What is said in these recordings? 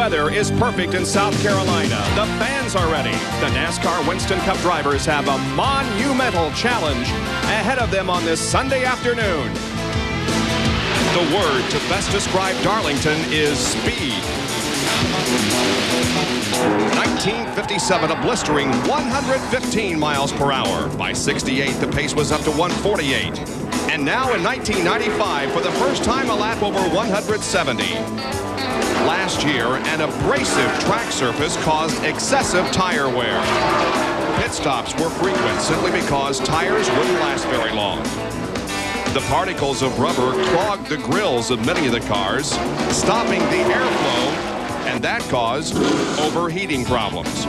weather is perfect in South Carolina. The fans are ready. The NASCAR Winston Cup drivers have a monumental challenge ahead of them on this Sunday afternoon. The word to best describe Darlington is speed. 1957, a blistering 115 miles per hour. By 68, the pace was up to 148. And now in 1995, for the first time, a lap over 170. Last year, an abrasive track surface caused excessive tire wear. Pit stops were frequent simply because tires wouldn't last very long. The particles of rubber clogged the grills of many of the cars, stopping the airflow, and that caused overheating problems.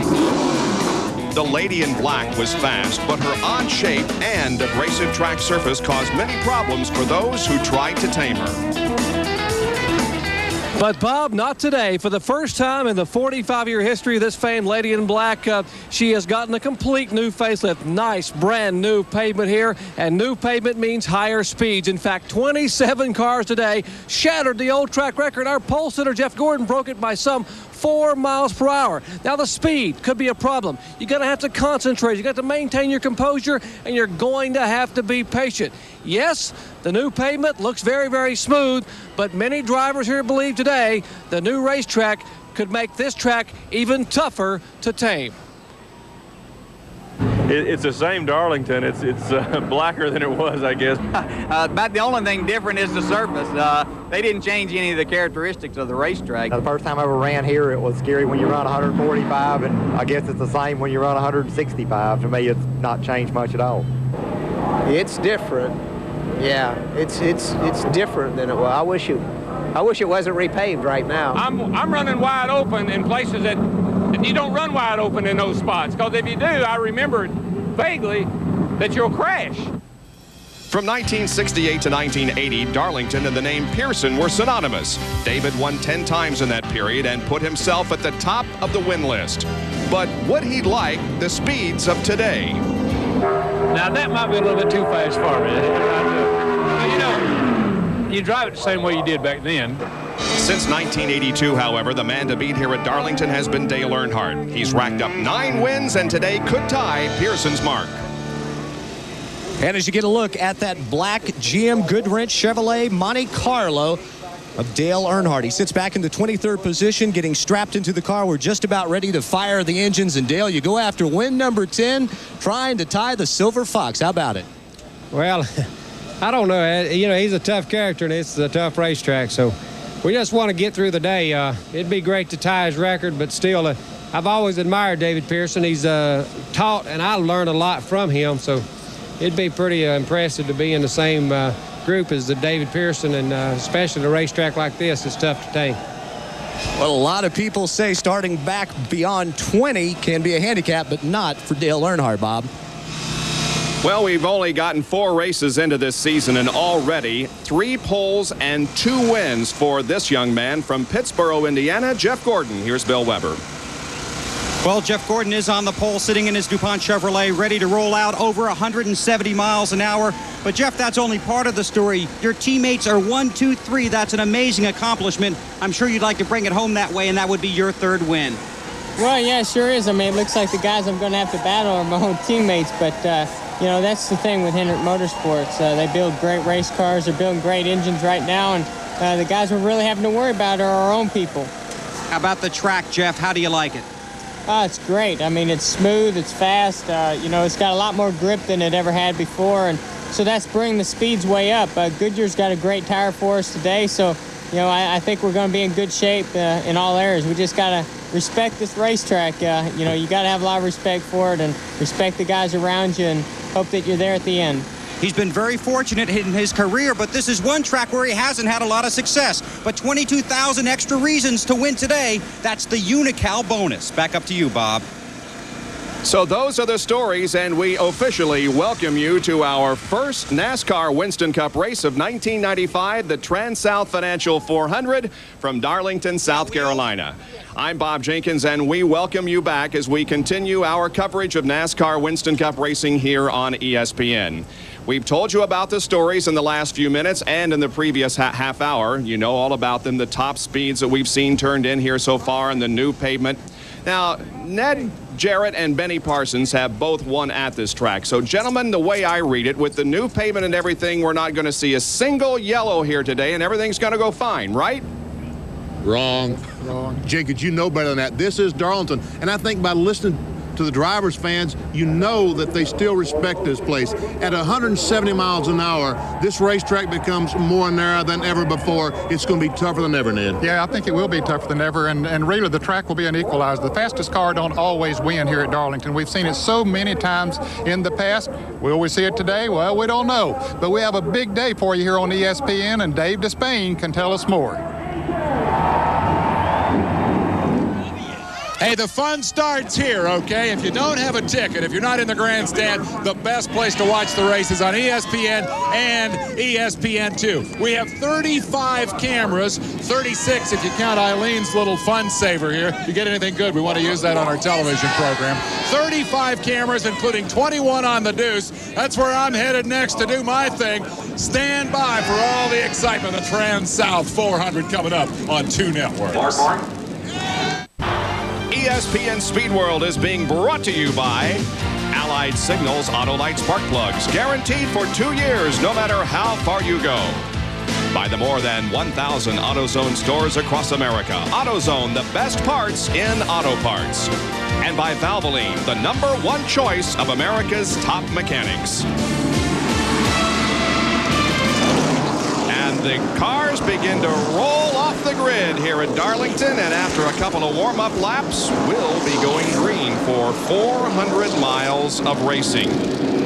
The lady in black was fast, but her odd shape and abrasive track surface caused many problems for those who tried to tame her. But, Bob, not today. For the first time in the 45-year history of this famed lady in black, she has gotten a complete new facelift. Nice, brand new pavement here, and new pavement means higher speeds. In fact, 27 cars today shattered the old track record. Our pole sitter, Jeff Gordon, broke it by some 4 miles per hour. Now, the speed could be a problem. You're going to have to concentrate. You got to maintain your composure, and you're going to have to be patient. Yes, the new pavement looks very, very smooth, but many drivers here believe today the new racetrack could make this track even tougher to tame. It's the same Darlington. It's blacker than it was, I guess. About the only thing different is the surface. They didn't change any of the characteristics of the racetrack. The first time I ever ran here, it was scary when you run 145, and I guess it's the same when you run 165. To me, it's not changed much at all. It's different. Yeah, it's different than it was. I wish it wasn't repaved right now. I'm running wide open in places that you don't run wide open in those spots, because if you do, I remember vaguely that you'll crash. From 1968 to 1980, Darlington and the name Pearson were synonymous. David won 10 times in that period and put himself at the top of the win list. But would he like the speeds of today? Now, that might be a little bit too fast for me. You know, you drive it the same way you did back then. Since 1982, however, the man to beat here at Darlington has been Dale Earnhardt. He's racked up 9 wins and today could tie Pearson's mark. And as you get a look at that black GM Goodwrench Chevrolet Monte Carlo of Dale Earnhardt. He sits back in the 23rd position, getting strapped into the car. We're just about ready to fire the engines. And, Dale, you go after win number 10, trying to tie the Silver Fox. How about it? Well, I don't know. You know, he's a tough character, and it's a tough racetrack. So we just want to get through the day. It'd be great to tie his record, but still, I've always admired David Pearson. He's taught, and I learned a lot from him. So it'd be pretty impressive to be in the same group as the David Pearson, and especially a racetrack like this, it's tough to tame. Well, a lot of people say starting back beyond 20 can be a handicap, but not for Dale Earnhardt, Bob. Well, we've only gotten 4 races into this season, and already 3 poles and 2 wins for this young man from Pittsboro, Indiana, Jeff Gordon. Here's Bill Weber. Well, Jeff Gordon is on the pole, sitting in his DuPont Chevrolet, ready to roll out over 170 miles an hour. But, Jeff, that's only part of the story. Your teammates are 1, 2, 3. That's an amazing accomplishment. I'm sure you'd like to bring it home that way, and that would be your 3rd win. Well, yeah, it sure is. I mean, it looks like the guys I'm going to have to battle are my own teammates. But, you know, that's the thing with Hendrick Motorsports. They build great race cars. They're building great engines right now. And the guys we're really having to worry about are our own people. How about the track, Jeff? How do you like it? It's great. I mean, it's smooth, it's fast. You know, it's got a lot more grip than it ever had before, and so that's bringing the speeds way up. Goodyear's got a great tire for us today, so, you know, I think we're going to be in good shape in all areas. We just got to respect this racetrack. You know, you got to have a lot of respect for it and respect the guys around you and hope that you're there at the end. He's been very fortunate in his career, but this is one track where he hasn't had a lot of success. But 22,000 extra reasons to win today. That's the Unical bonus. Back up to you, Bob. So those are the stories, and we officially welcome you to our first NASCAR Winston Cup race of 1995, the TranSouth Financial 400 from Darlington, South Carolina. I'm Bob Jenkins, and we welcome you back as we continue our coverage of NASCAR Winston Cup racing here on ESPN. We've told you about the stories in the last few minutes and in the previous half hour. You know all about them, the top speeds that we've seen turned in here so far and the new pavement. Now, Ned Jarrett and Benny Parsons have both won at this track. So, gentlemen, the way I read it, with the new pavement and everything, we're not going to see a single yellow here today, and everything's going to go fine, right? Wrong. Jenkins, you know better than that. This is Darlington, and I think by listening to the drivers' fans, you know that they still respect this place. At 170 miles an hour, this racetrack becomes more narrow than ever before. It's going to be tougher than ever, Ned. Yeah, I think it will be tougher than ever, and really the track will be an equalizer. The fastest car don't always win here at Darlington. We've seen it so many times in the past. Will we see it today? Well, we don't know. But we have a big day for you here on ESPN, and Dave Despain can tell us more. Hey, the fun starts here, okay? If you don't have a ticket, if you're not in the grandstand, the best place to watch the race is on ESPN and ESPN2. We have 35 cameras, 36 if you count Eileen's little fun saver here. If you get anything good, we want to use that on our television program. 35 cameras, including 21 on the deuce. That's where I'm headed next to do my thing. Stand by for all the excitement. The TranSouth 400 coming up on 2 Networks. ESPN Speed World is being brought to you by Allied Signals Autolite Spark Plugs, guaranteed for 2 years, no matter how far you go. By the more than 1,000 AutoZone stores across America. AutoZone, the best parts in auto parts. And by Valvoline, the #1 choice of America's top mechanics. And the cars begin to roll off the grid here at Darlington, and after a couple of warm-up laps, we'll be going green for 400 miles of racing.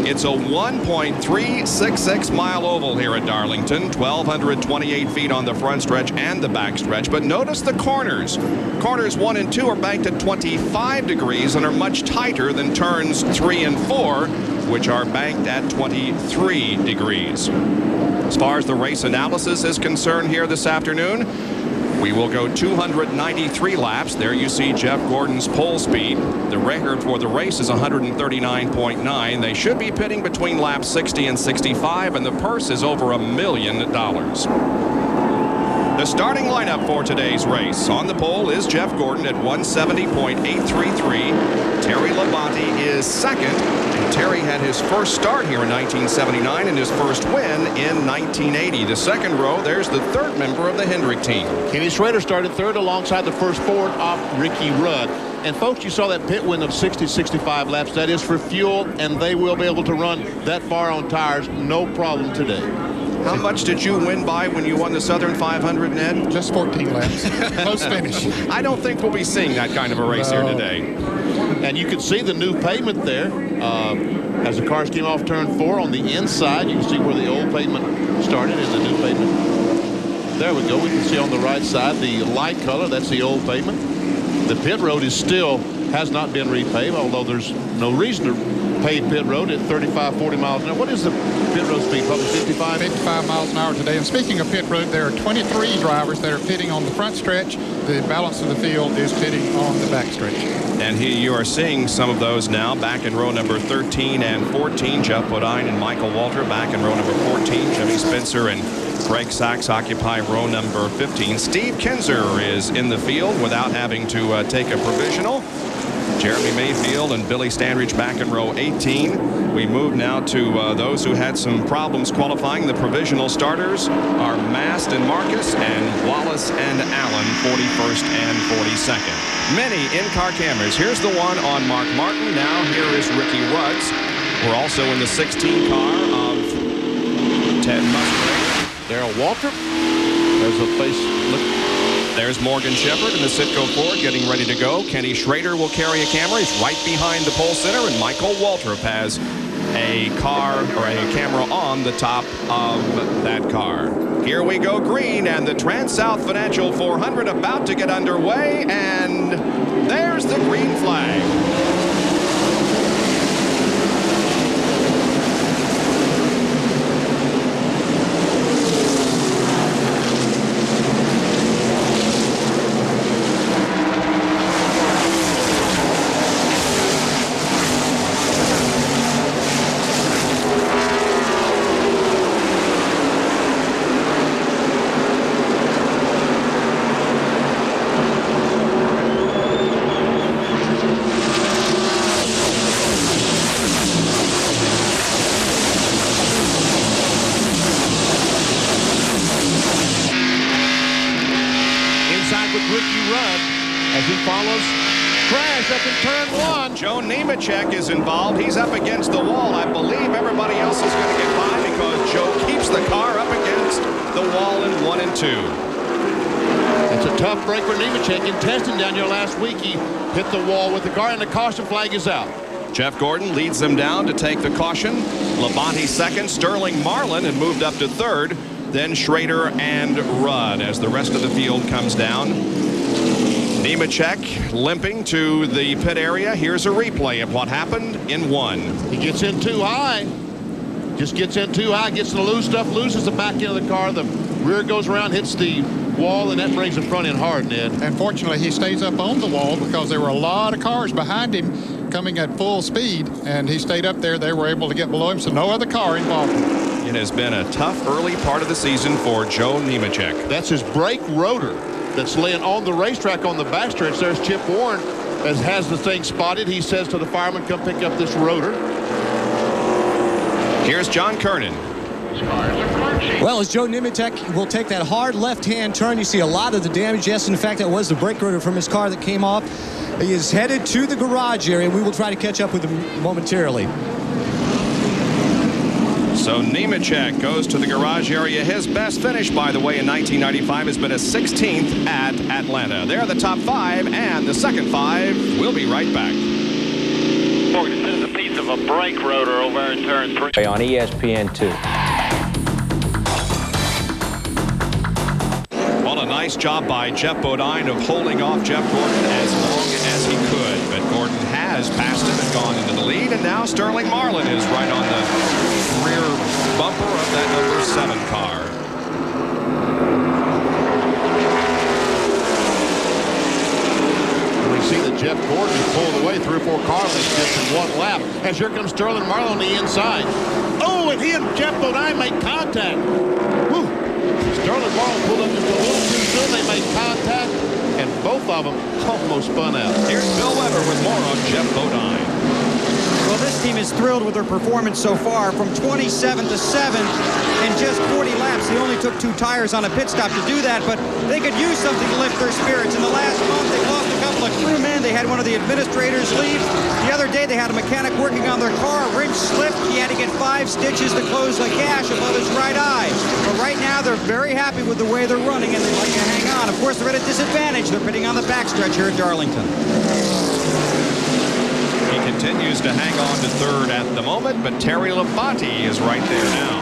It's a 1.366-mile oval here at Darlington, 1,228 feet on the front stretch and the back stretch. But notice the corners. Corners 1 and 2 are banked at 25 degrees and are much tighter than turns 3 and 4, which are banked at 23 degrees. As far as the race analysis is concerned here this afternoon, we will go 293 laps. There you see Jeff Gordon's pole speed. The record for the race is 139.9. They should be pitting between laps 60 and 65, and the purse is over $1 million. The starting lineup for today's race. On the pole is Jeff Gordon at 170.833. Terry Labonte is second. And Terry had his first start here in 1979 and his first win in 1980. The second row, there's the third member of the Hendrick team. Kenny Schrader started third alongside the first Ford off Ricky Rudd. And folks, you saw that pit win of 60-65 laps. That is for fuel, and they will be able to run that far on tires, no problem today. How much did you win by when you won the Southern 500, Ned? Just 14 laps. Close finish. I don't think we'll be seeing that kind of a race here today. And you can see the new pavement there. As the cars came off turn 4 on the inside, you can see where the old pavement started and the new pavement. There we go. We can see on the right side the light color. That's the old pavement. The pit road has not been repaved, although there's no reason to pave pit road at 35-40 miles an hour. What is the pit road speed? Probably 55? 55 miles an hour today. And speaking of pit road, there are 23 drivers that are pitting on the front stretch. The balance of the field is pitting on the back stretch. And here you are seeing some of those now back in row number 13 and 14. Jeff Bodine and Michael Walter back in row number 14. Jimmy Spencer and Craig Sachs occupy row number 15. Steve Kinzer is in the field without having to take a provisional. Jeremy Mayfield and Billy Standridge back in row 18. We move now to those who had some problems qualifying. The provisional starters are Mast and Marcus and Wallace and Allen, 41st and 42nd. Many in-car cameras. Here's the one on Mark Martin. Now here is Ricky Rudds. We're also in the 16 car of Ted Musgrave. Darrell Walter. There's a face look. There's Morgan Shepherd in the Citgo Ford getting ready to go. Kenny Schrader will carry a camera. He's right behind the pole center, and Michael Waltrip has a car or a camera on the top of that car. Here we go green, and the TranSouth Financial 400 about to get underway, and there's the green flag. crash up in turn 1. Joe Nemechek is involved. He's up against the wall. I believe everybody else is going to get by because Joe keeps the car up against the wall in 1 and 2. It's a tough break for Nemechek. In testing down here last week, he hit the wall with the car, and the caution flag is out. Jeff Gordon leads them down to take the caution. Labonte second. Sterling Marlin had moved up to third. Then Schrader and Rudd as the rest of the field comes down. Nemechek limping to the pit area. Here's a replay of what happened in 1. He gets in too high. Just gets in too high, gets the loose stuff, loses the back end of the car. The rear goes around, hits the wall, and that brings the front end hard, Ned. And fortunately, he stays up on the wall because there were a lot of cars behind him coming at full speed, and he stayed up there. They were able to get below him, so no other car involved him. It has been a tough early part of the season for Joe Nemechek. That's his brake rotor that's laying on the racetrack on the backstretch. There's Chip Warren as has the thing spotted. He says to the fireman, come pick up this rotor. Here's John Kernan. Well, as Joe Nemechek will take that hard left-hand turn, you see a lot of the damage. Yes, in fact, that was the brake rotor from his car that came off. He is headed to the garage area. We will try to catch up with him momentarily. So Nemechek goes to the garage area. His best finish, by the way, in 1995 has been a 16th at Atlanta. They're the top 5 and the second 5. We'll be right back. This is a piece of a brake rotor over in turn 3. On ESPN 2. Well, a nice job by Jeff Bodine of holding off Jeff Gordon as long as he could. But Gordon has passed him and gone into the lead. And now Sterling Marlin is right on the rear bumper of that number 7 car. We see that Jeff Gordon has pulled away 3 or 4 car lengths just in 1 lap. As here comes Sterling Marlin on the inside. Oh, and he and Jeff Bodine make contact. Whew. Sterling Marlin pulled up just a little too soon. They made contact, and both of them almost spun out. Here's Bill Weber with more on Jeff Bodine. Well, this team is thrilled with their performance so far. From 27 to 7 in just 40 laps. They only took 2 tires on a pit stop to do that, but they could use something to lift their spirits. In the last month, they lost a couple of crewmen. They had one of the administrators leave. The other day, they had a mechanic working on their car. A wrench slipped. He had to get 5 stitches to close the gash above his right eye. But right now, they're very happy with the way they're running, and they'd like to hang on. Of course, they're at a disadvantage. They're pitting on the backstretch here at Darlington. He continues to hang on to third at the moment, but Terry Labonte is right there now.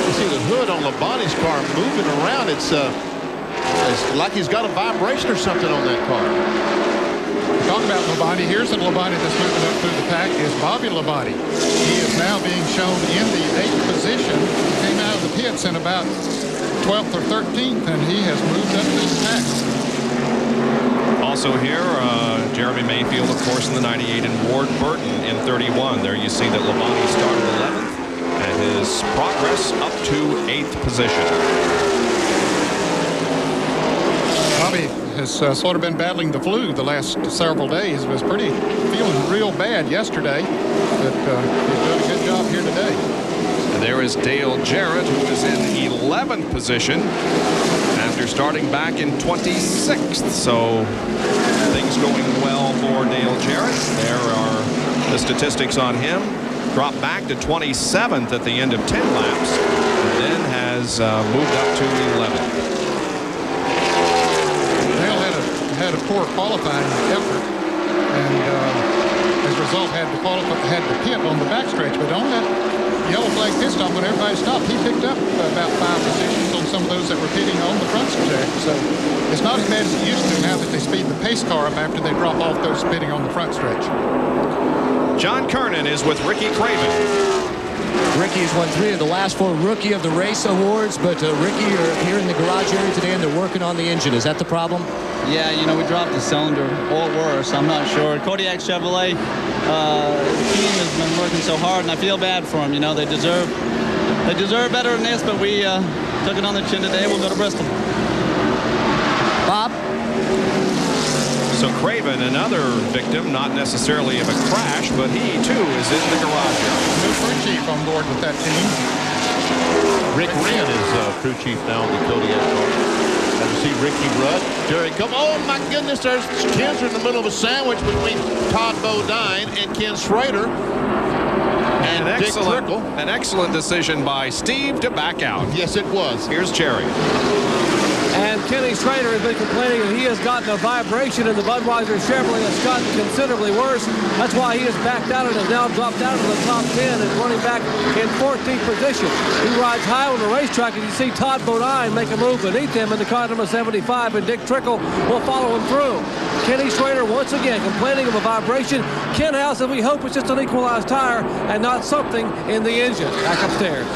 You see the hood on Labonte's car moving around. It's like he's got a vibration or something on that car. Talk about Labonte. Here's a Labonte that's moving up through the pack is Bobby Labonte. He is now being shown in the 8th position. He came out of the pits in about 12th or 13th, and he has moved up through the pack. Also here, Jeremy Mayfield, of course, in the 98, and Ward Burton in 31. There you see that Labonte started 11th, and his progress up to 8th position. Bobby has sort of been battling the flu the last several days. Was feeling real bad yesterday, but he's doing a good job here today. And there is Dale Jarrett, who is in 11th position after starting back in 26th. So things going well for Dale Jarrett. There are the statistics on him. Dropped back to 27th at the end of 10 laps, and then has moved up to 11th. Dale had a poor qualifying effort, and as a result had to pit on the backstretch, but on that yellow flag pit stop when everybody stopped, he picked up about 5 positions on some of those that were pitting on the front stretch. So it's not as bad as it used to now that they speed the pace car up after they drop off those pitting on the front stretch. John Kernan is with Ricky Craven. Ricky has won 3 of the last 4 Rookie of the Race awards, but Ricky, you're here in the garage area today and they're working on the engine. Is that the problem? Yeah, you know, we dropped the cylinder, or worse, I'm not sure. Kodiak Chevrolet, the team has been working so hard, and I feel bad for them. You know, they deserve better than this, but we took it on the chin today. We'll go to Bristol. Bob? So Craven, another victim, not necessarily of a crash, but he too is in the garage area. New crew chief on board with that team. Rick Wren is crew chief now on the Kodiak car. Got to see Ricky Rudd, Derek Cope. Oh my goodness, there's Ken's in the middle of a sandwich between Todd Bodine and Ken Schrader. And an excellent decision by Steve to back out. Yes, it was. Here's Jerry. And Kenny Schrader has been complaining that he has gotten a vibration in the Budweiser Chevrolet that's gotten considerably worse. That's why he has backed out and has now dropped out of the top 10 and running back in 14th position. He rides high on the racetrack, and you see Todd Bodine make a move beneath him in the car number 75, and Dick Trickle will follow him through. Kenny Schrader once again complaining of a vibration. Ken House said we hope it's just an equalized tire and not something in the engine. Back upstairs.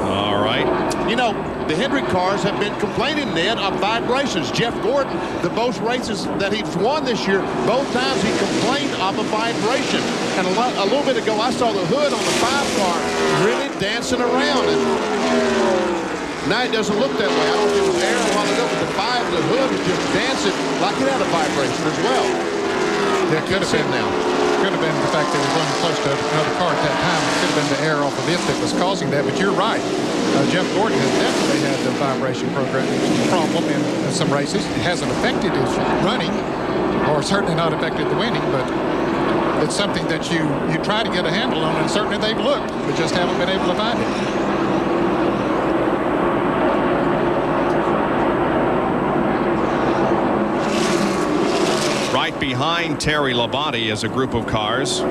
All right. You know, the Hendrick cars have been complaining, Ned, of vibrations. Jeff Gordon, the most races that he's won this year, both times he complained of a vibration. And a little bit ago, I saw the hood on the 5 car really dancing around. And now it doesn't look that way. I don't know if it was air a while ago, but the hood was just dancing like it had a vibration as well. Yeah, it could have been now. Could have been the fact that it was running close to another car at that time. It could have been the air off of it that was causing that. But you're right. Jeff Gordon has definitely had the vibration problem in some races. It hasn't affected his running, or certainly not affected the winning, but it's something that you try to get a handle on, and certainly they've looked, but just haven't been able to find it. Right behind Terry Labonte is a group of cars.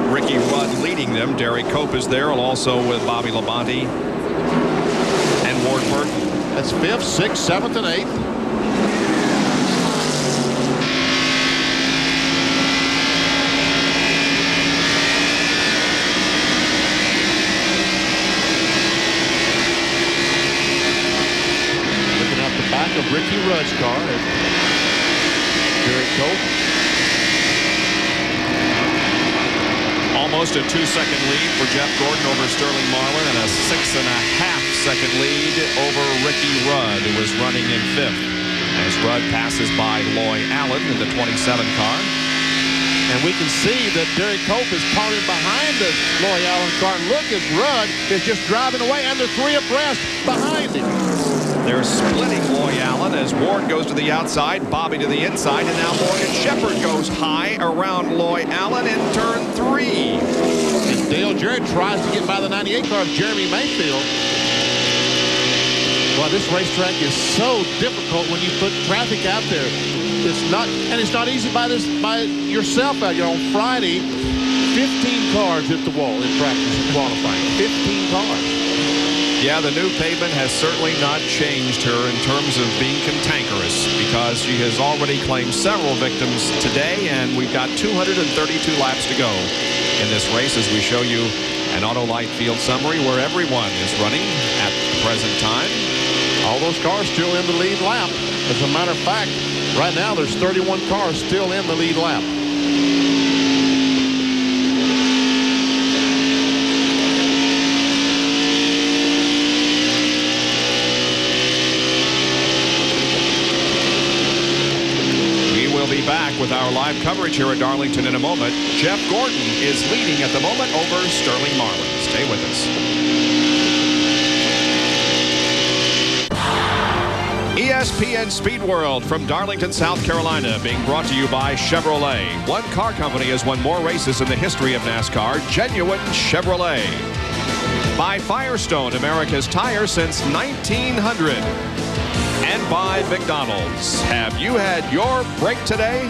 Ricky Rudd leading them. Derek Cope is there, also with Bobby Labonte and Ward Burton. That's 5th, 6th, 7th, and 8th. Looking at the back of Ricky Rudd's car. Derek Cope. Almost a 2-second lead for Jeff Gordon over Sterling Marlin, and a 6.5-second lead over Ricky Rudd, who was running in 5th. As Rudd passes by Loy Allen in the 27 car. And we can see that Derek Cope is caught in behind the Loy Allen car. And look as Rudd is just driving away, and they're 3 abreast behind him. They're splitting Loy Allen as Ward goes to the outside, Bobby to the inside, and now Morgan Shepherd goes high around Loy Allen in turn 3. And Dale Jarrett tries to get by the 98 car of Jeremy Mayfield. Well, this racetrack is so difficult when you put traffic out there. It's not easy by yourself out here. On Friday, 15 cars hit the wall in practice and qualifying. 15 cars. Yeah, the new pavement has certainly not changed her in terms of being cantankerous, because she has already claimed several victims today, and we've got 232 laps to go in this race as we show you an Auto Light field summary where everyone is running at the present time. All those cars still in the lead lap. As a matter of fact, right now there's 31 cars still in the lead lap. Be back with our live coverage here at Darlington in a moment. Jeff Gordon is leading at the moment over Sterling Marlin. Stay with us. ESPN Speed World from Darlington, South Carolina, being brought to you by Chevrolet. One car company has won more races in the history of NASCAR, genuine Chevrolet. By Firestone, America's tire since 1900. And by McDonald's. Have you had your break today?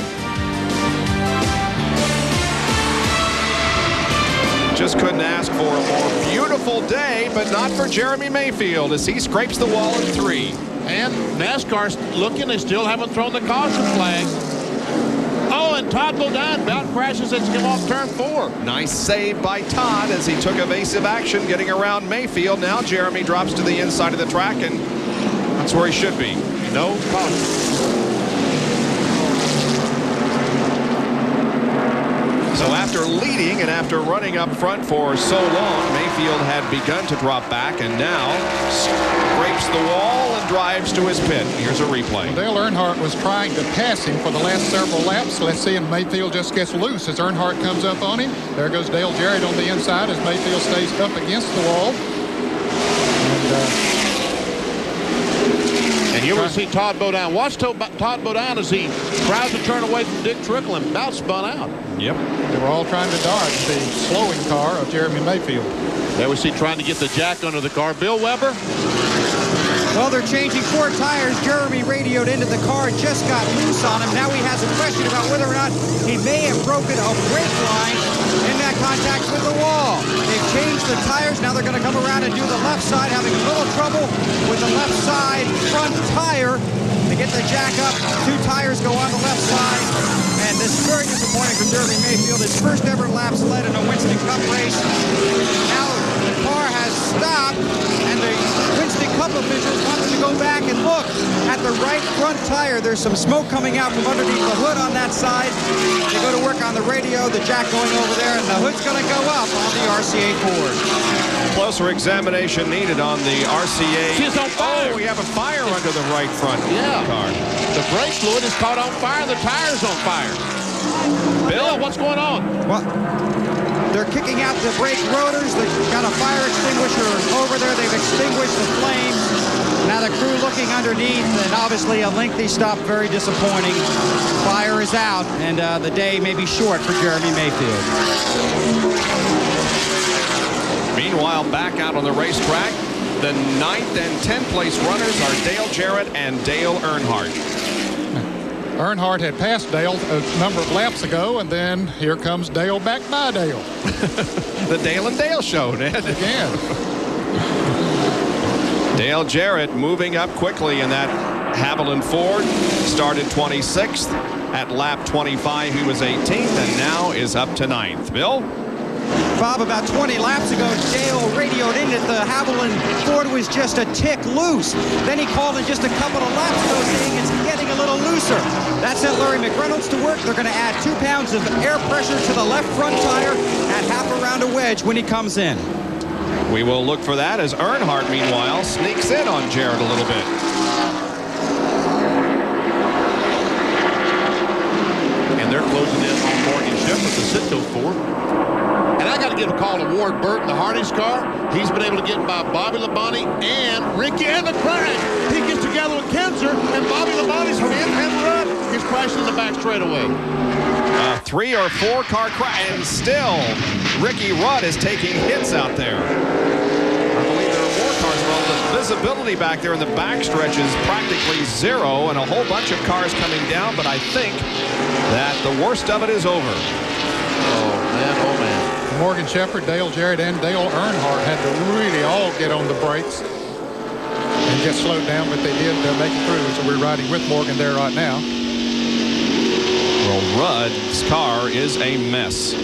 Just couldn't ask for a more beautiful day, but not for Jeremy Mayfield as he scrapes the wall in 3. And NASCAR's looking. They still haven't thrown the caution flag. Oh, and Todd Bodine about crashes as he came off turn 4. Nice save by Todd as he took evasive action getting around Mayfield. Now Jeremy drops to the inside of the track, and that's where he should be. No caution. So after leading and after running up front for so long, Mayfield had begun to drop back and now scrapes the wall and drives to his pit. Here's a replay. Dale Earnhardt was trying to pass him for the last several laps. Let's see if Mayfield just gets loose as Earnhardt comes up on him. There goes Dale Jarrett on the inside as Mayfield stays up against the wall. And you will see Todd Bodine. Watch Todd Bodine as he tries to turn away from Dick Trickle and about spun out. Yep. They were all trying to dodge the slowing car of Jeremy Mayfield. There we see trying to get the jack under the car. Bill Weber. Well, they're changing 4 tires. Jeremy radioed into the car, just got loose on him. Now he has a question about whether or not he may have broken a brake line in that contact with the wall. They've changed the tires. Now they're going to come around and do the left side, having a little trouble with the left side front tire. They get the jack up. 2 tires go on the left side. And this is very disappointing for Jeremy Mayfield. His first ever laps led in a Winston Cup race. Now the car has stopped, and the Winston Cup officials want them to go back and look at the right front tire. There's some smoke coming out from underneath the hood on that side. They go to work on the radio, the jack going over there, and the hood's going to go up on the RCA Ford. Closer examination needed on the RCA. She's on fire. Oh, we have a fire under the right front car. The brake fluid is caught on fire. The tire's on fire. Bill, what's going on? Well, they're kicking out the brake rotors. They've got a fire extinguisher over there. They've extinguished the flames. Now the crew looking underneath, and obviously a lengthy stop, very disappointing. Fire is out, and the day may be short for Jeremy Mayfield. Meanwhile, back out on the racetrack, the 9th and 10th place runners are Dale Jarrett and Dale Earnhardt. Earnhardt had passed Dale a number of laps ago, and then here comes Dale back by Dale. The Dale and Dale show, Ned. Again. Dale Jarrett moving up quickly in that Haviland Ford. Started 26th. At lap 25, he was 18th, and now is up to 9th. Bill? Bob, about 20 laps ago, Dale radioed in that the Haviland Ford was just a tick loose. Then he called in just a couple of laps ago saying it's getting a little looser. That sent Larry McReynolds to work. They're going to add 2 pounds of air pressure to the left front tire at half around a wedge when he comes in. We will look for that as Earnhardt, meanwhile, sneaks in on Jarrett a little bit. And they're closing in on Morgan Shepherd, the Citgo Ford. And I got to give a call to Ward Burton, the Hardy's car. He's been able to get by Bobby Labonte and Ricky and the crash. He gets together with Kinzer, and Bobby Labonte's and Rudd is crashing in the back straightaway. 3 or 4 car crash, and still Ricky Rudd is taking hits out there. I believe there are more cars. Well, the visibility back there in the backstretch is practically zero, and a whole bunch of cars coming down, but I think that the worst of it is over. Oh, man. Morgan Shepherd, Dale Jarrett, and Dale Earnhardt had to really all get on the brakes and get slowed down, but they did make it through. So we're riding with Morgan there right now. Well, Rudd's car is a mess.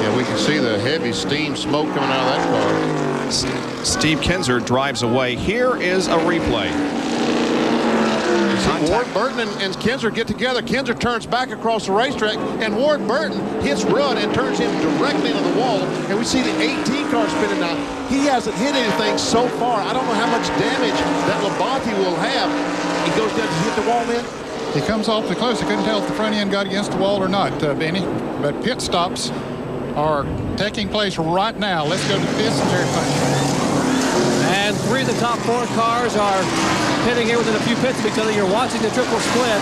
Yeah, we can see the heavy steam smoke coming out of that car. Steve Kinzer drives away. Here is a replay. Ward Burton and Kinzer get together. Kinzer turns back across the racetrack, and Ward Burton hits Rudd and turns him directly into the wall. And we see the 18 car spinning now. He hasn't hit anything so far. I don't know how much damage that Labonte will have. He goes down to hit the wall then. He comes awfully close. I couldn't tell if the front end got against the wall or not, Benny. But pit stops are taking place right now. Let's go to the pits and Jerry Punch. And 3 of the top 4 cars are pitting here within a few pits of each other. You're watching the triple split.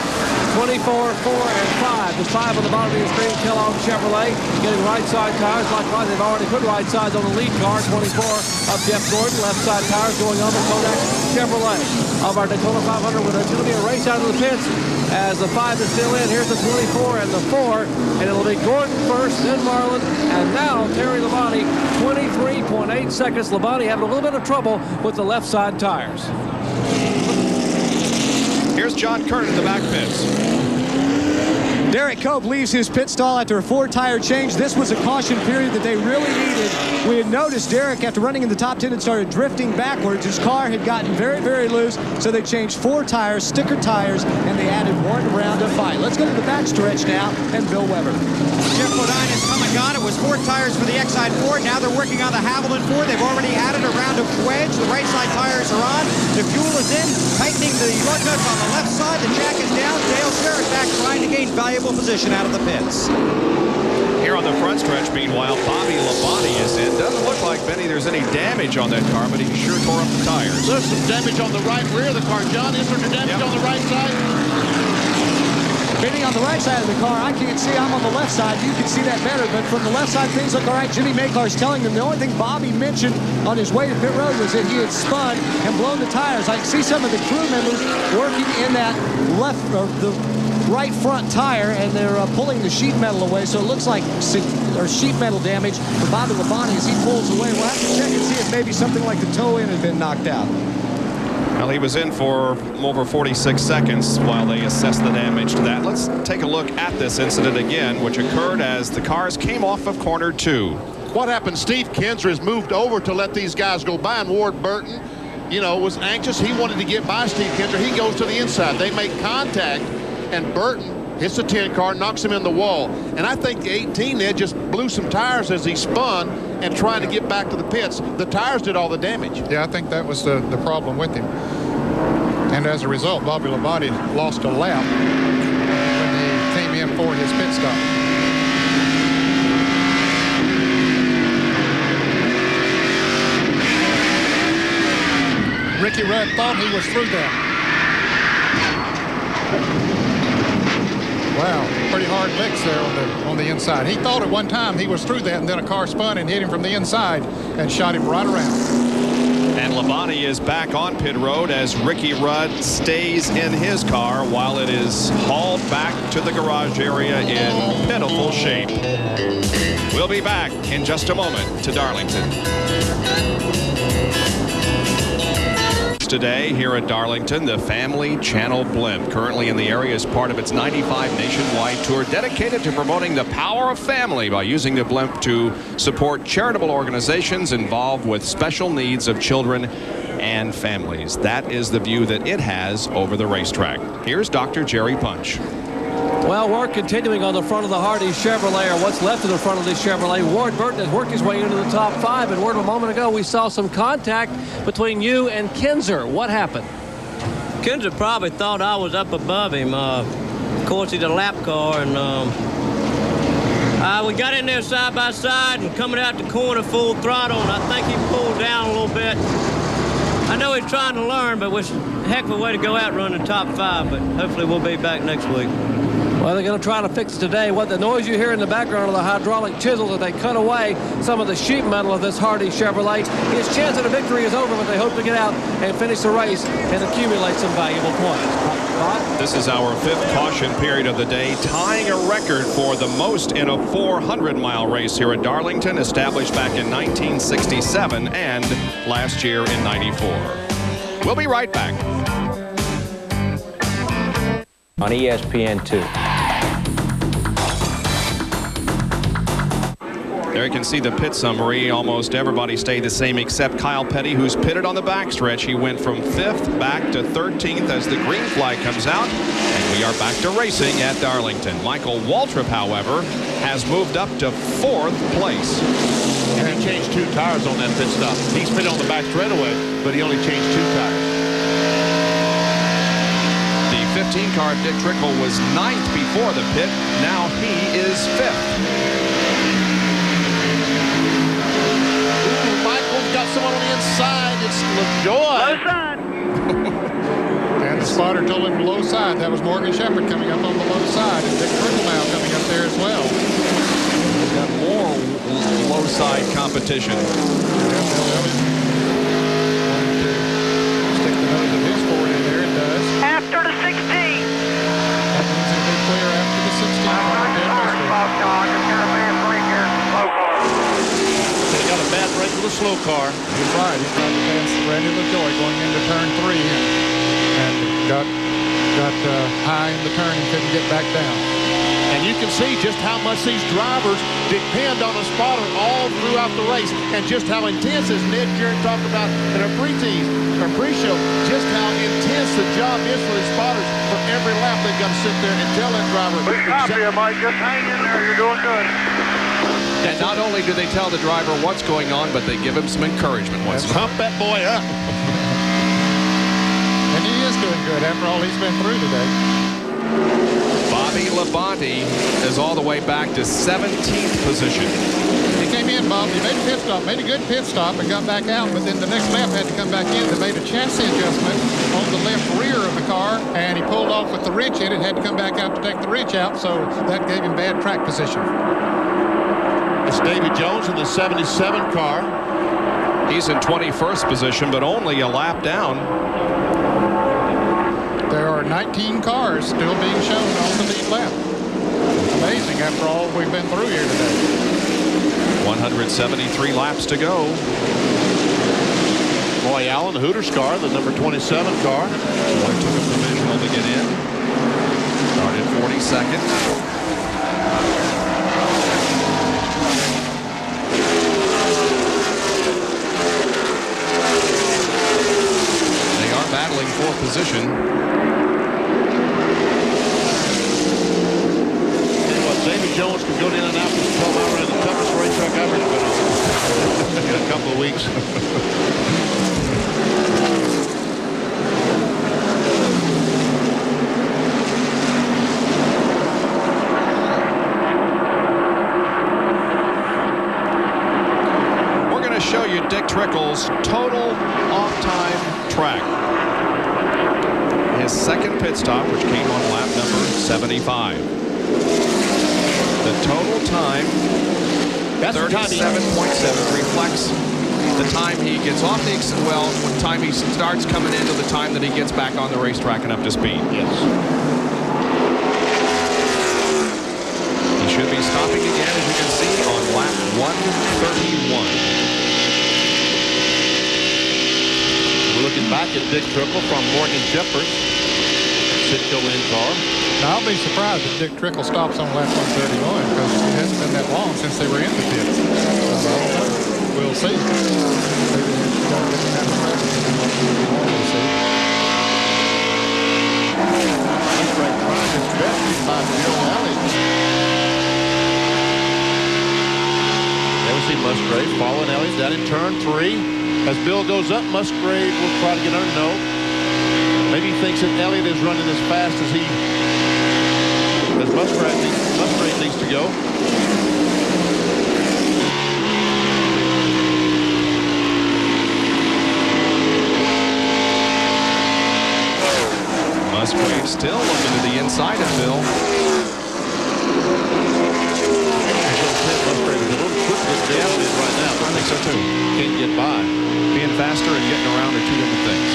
24, 4, and 5. The 5 on the bottom of your screen, Kellogg Chevrolet, getting right side tires. Likewise, they've already put right sides on the lead car. 24 of Jeff Gordon, left side tires going on the Kodak Chevrolet of our Daytona 500. Where there's going to be a race out of the pits as the 5 is still in. Here's the 24 and the 4, and it'll be Gordon first, then Marlin, and now Terry Labonte. 23.8 seconds. Labonte having a little bit of trouble with the left side tires. Here's John Curtin in the back pits. Derek Cope leaves his pit stall after a 4-tire change. This was a caution period that they really needed. We had noticed Derek, after running in the top 10, had started drifting backwards. His car had gotten very, very loose, so they changed 4 tires, sticker tires, and they added 1 round of fight. Let's go to the backstretch now and Bill Weber. Jeff Bodine is coming gone. It was 4 tires for the Exide 4. Now they're working on the Haviland 4. They've already added a round of wedge. The right side tires are on. The fuel is in, tightening the lug nuts on the left side. The jack is down. Dale Sherritt back trying to gain valuable position out of the pits. Here on the front stretch, meanwhile, Bobby Labonte is in. Doesn't look like, Benny, there's any damage on that car, but he sure tore up the tires. There's some damage on the right rear of the car. John, is there damage on the right side? Benny, on the right side of the car, I can't see. I'm on the left side. You can see that better, but from the left side, things look all right. Jimmy Mayclar's telling them the only thing Bobby mentioned on his way to pit road was that he had spun and blown the tires. I can see some of the crew members working in that left, or the right front tire, and they're pulling the sheet metal away, so it looks like sheet metal damage for Bobby Labonte as he pulls away. We'll have to check and see if maybe something like the toe end had been knocked out. Well, he was in for over 46 seconds while they assess the damage to that. Let's take a look at this incident again, which occurred as the cars came off of corner 2. What happened? Steve Kinser has moved over to let these guys go by, and Ward Burton, you know, was anxious. He wanted to get by Steve Kinser. He goes to the inside. They make contact, and Burton hits the 10 car, knocks him in the wall. And I think the 18 there just blew some tires as he spun and trying to get back to the pits. The tires did all the damage. Yeah, I think that was the problem with him. And as a result, Bobby Labonte lost a lap when he came in for his pit stop. Ricky Rudd thought he was through that. Wow, pretty hard licks there on the inside. He thought at one time he was through that, and then a car spun and hit him from the inside and shot him right around. And Labonte is back on pit road as Ricky Rudd stays in his car while it is hauled back to the garage area in pitiful shape. We'll be back in just a moment to Darlington. Today here at Darlington, the Family Channel Blimp, currently in the area as part of its 95 nationwide tour dedicated to promoting the power of family by using the blimp to support charitable organizations involved with special needs of children and families. That is the view that it has over the racetrack. Here's Dr. Jerry Punch. Well, we're continuing on the front of the Hardy Chevrolet, or what's left of the front of this Chevrolet. Ward Burton has worked his way into the top 5, and Ward, a moment ago we saw some contact between you and Kinser. What happened? Kinser probably thought I was up above him. Of course, he's a lap car, and we got in there side by side and coming out the corner full throttle, and I think he pulled down a little bit. I know he's trying to learn, but it's a heck of a way to go out running top 5, but hopefully we'll be back next week. Well, they're going to try to fix it today. What the noise you hear in the background of the hydraulic chisels as they cut away some of the sheet metal of this Hardy Chevrolet. His chance at a victory is over, but they hope to get out and finish the race and accumulate some valuable points. Bob? This is our 5th caution period of the day, tying a record for the most in a 400-mile race here at Darlington, established back in 1967 and last year in '94. We'll be right back. On ESPN2. There you can see the pit summary. Almost everybody stayed the same except Kyle Petty, who's pitted on the backstretch. He went from 5th back to 13th as the green flag comes out. And we are back to racing at Darlington. Michael Waltrip, however, has moved up to 4th place. And he changed 2 tires on that pit stop. He's pitted on the back straightaway, but he only changed 2 tires. The 15 car Dick Trickle was 9th before the pit. Now he is 5th. Got someone on the inside. It's LaJoy. Low side. And the spotter told him low side. That was Morgan Shepherd coming up on the low side. And Dick Trickle now coming up there as well. We've got more low side competition. Stick the nose of his Ford in there. It does. After the 16. That means it'll be clear after the 16. Got a bad break with a slow car. He's right. He's trying to pass Randy LaJoy going into turn 3 and got high in the turn and couldn't get back down. And you can see just how much these drivers depend on a spotter all throughout the race, and just how intense, as Ned Jarrett talked about in our pre-show, just how intense the job is for the spotters. For every lap, they've got to sit there and tell that driver. Good copy, Mike. Just hang in there. You're doing good. And not only do they tell the driver what's going on, but they give him some encouragement. Pump that boy up. And he is doing good after all he's been through today. Bobby Labonte is all the way back to 17th position. He came in, Bob. He made a pit stop, made a good pit stop, and got back out. But then the next lap had to come back in. They made a chassis adjustment on the left rear of the car, and he pulled off with the wrench in it. Had to come back out to take the wrench out, so that gave him bad track position. It's David Jones in the 77 car. He's in 21st position, but only a lap down. There are 19 cars still being shown on the lead lap. It's amazing after all we've been through here today. 173 laps to go. Roy Allen, the Hooters car, the number 27 car. Boy took a provisional to get in. Started 42nd. They are battling for position. David Jones could go to Indianapolis 12 hours and the toughest racetrack I've ever been on in a couple of weeks. We're going to show you Dick Trickle's total off-time track. His second pit stop, which came on lap number 75. The total time, 37.7, reflects the time he gets off the what time he starts coming into the time that he gets back on the racetrack and up to speed. Yes. He should be stopping again, as you can see, on lap 131. We're looking back at Dick Trickle from Morgan Shepherd. Sitco in car. Now, I'll be surprised if Dick Trickle stops on lap 131 because it hasn't been that long since they were in the pits. We'll see. There we see Musgrave following Elliott down in turn 3. As Bill goes up, Musgrave will try to get under. No. Maybe he thinks that Elliott is running as fast as Musgrave needs to go. Musgrave still looking to the inside of Bill. Musgrave is a little quick with Elliott right now. I think so too. Can't get by. Being faster and getting around are two different things.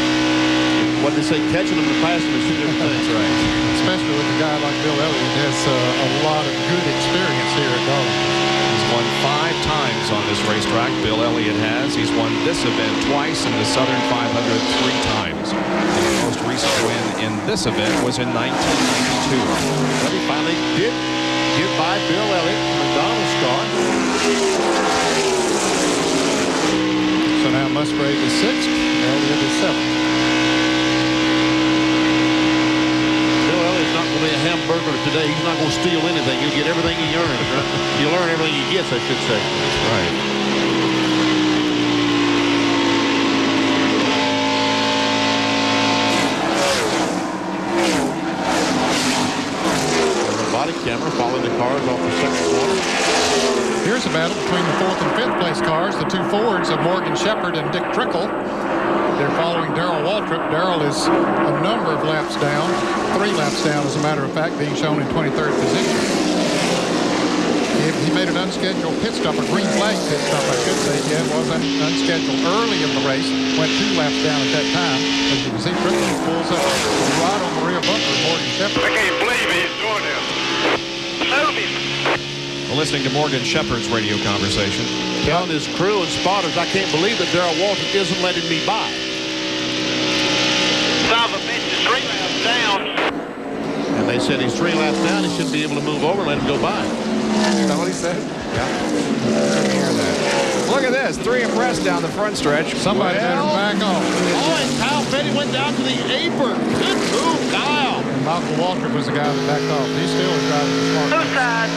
What they say, catching them and passing them is two different things. Right. Especially with a guy like Bill Elliott, has a lot of good experience here at Darlington. He's won 5 times on this racetrack. Bill Elliott has. He's won this event twice and the Southern 500 3 times. His most recent win in this event was in 1992. But he finally did get by Bill Elliott, McDonald's car. So now Musgrave is 6th, Elliott is 7th. Not going to be a hamburger today. He's not going to steal anything. He'll get everything he earns. He'll earn everything he gets, I should say. Right. The body camera following the cars off the second corner. Here's a battle between the 4th and 5th place cars, the 2 Fords of Morgan Shepherd and Dick Trickle. They're following Darrell Waltrip. Darrell is a number of laps down, 3 laps down, as a matter of fact, being shown in 23rd position. He made an unscheduled pit stop, a green flag pit stop, I should say. Yeah, it was unscheduled early in the race. Went 2 laps down at that time. As you can see, Trickle pulls up right on the rear bumper of Morgan Shepherd. I can't believe he's doing this. We're listening to Morgan Shepherd's radio conversation. Telling his crew and spotters, I can't believe that Darrell Waltrip isn't letting me by. Son of a bitch is 3 laps down. And they said he's 3 laps down. He should be able to move over and let him go by. Is that what he said? Yeah. Couldn't hear that. Look at this. 3 abreast down the front stretch. Somebody better back off. Oh, and Kyle Petty went down to the apron. Good move, Kyle. And Michael Waltrip was the guy that backed off. He still is driving the smart. Whose side?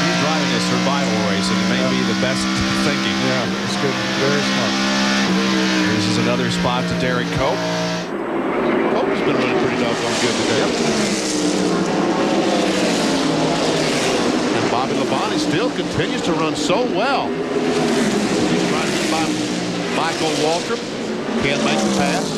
He's driving a survival race, and it may be the best thinking. Yeah, it's good. Very smart. This is another spot to Derek Cope. Cope's been running pretty doggone good today. Yep. And Bobby Labonte still continues to run so well. He's trying to get by Michael Waltrip. Can't make the pass.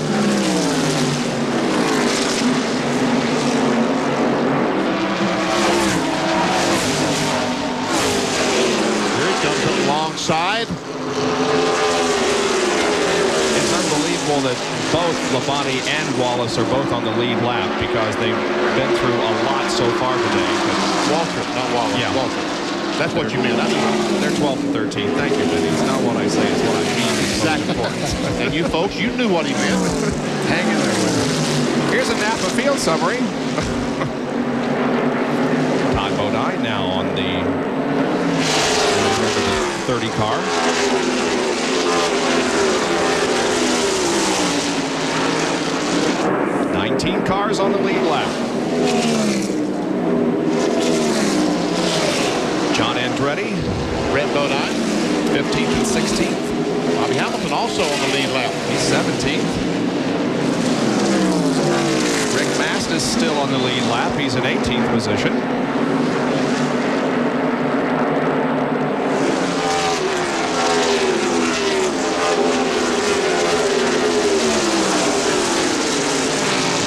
Comes alongside. It's unbelievable that both Labonte and Wallace are both on the lead lap because they've been through a lot so far today. Walter, not Wallace. Yeah. Walter. That's what you meant. They're 12 and 13. Thank you, Vinny. It's not what I say, it's what I mean. Exactly. And you folks, you knew what he meant. Hang in there with him. Here's a Napa field summary. Todd Bodine now on the 30 car. "19 cars on the lead lap. John Andretti, Brett Bodine, 15th and 16th. Bobby Hamilton also on the lead lap. He's 17th. Rick Mast is still on the lead lap. He's in 18th position.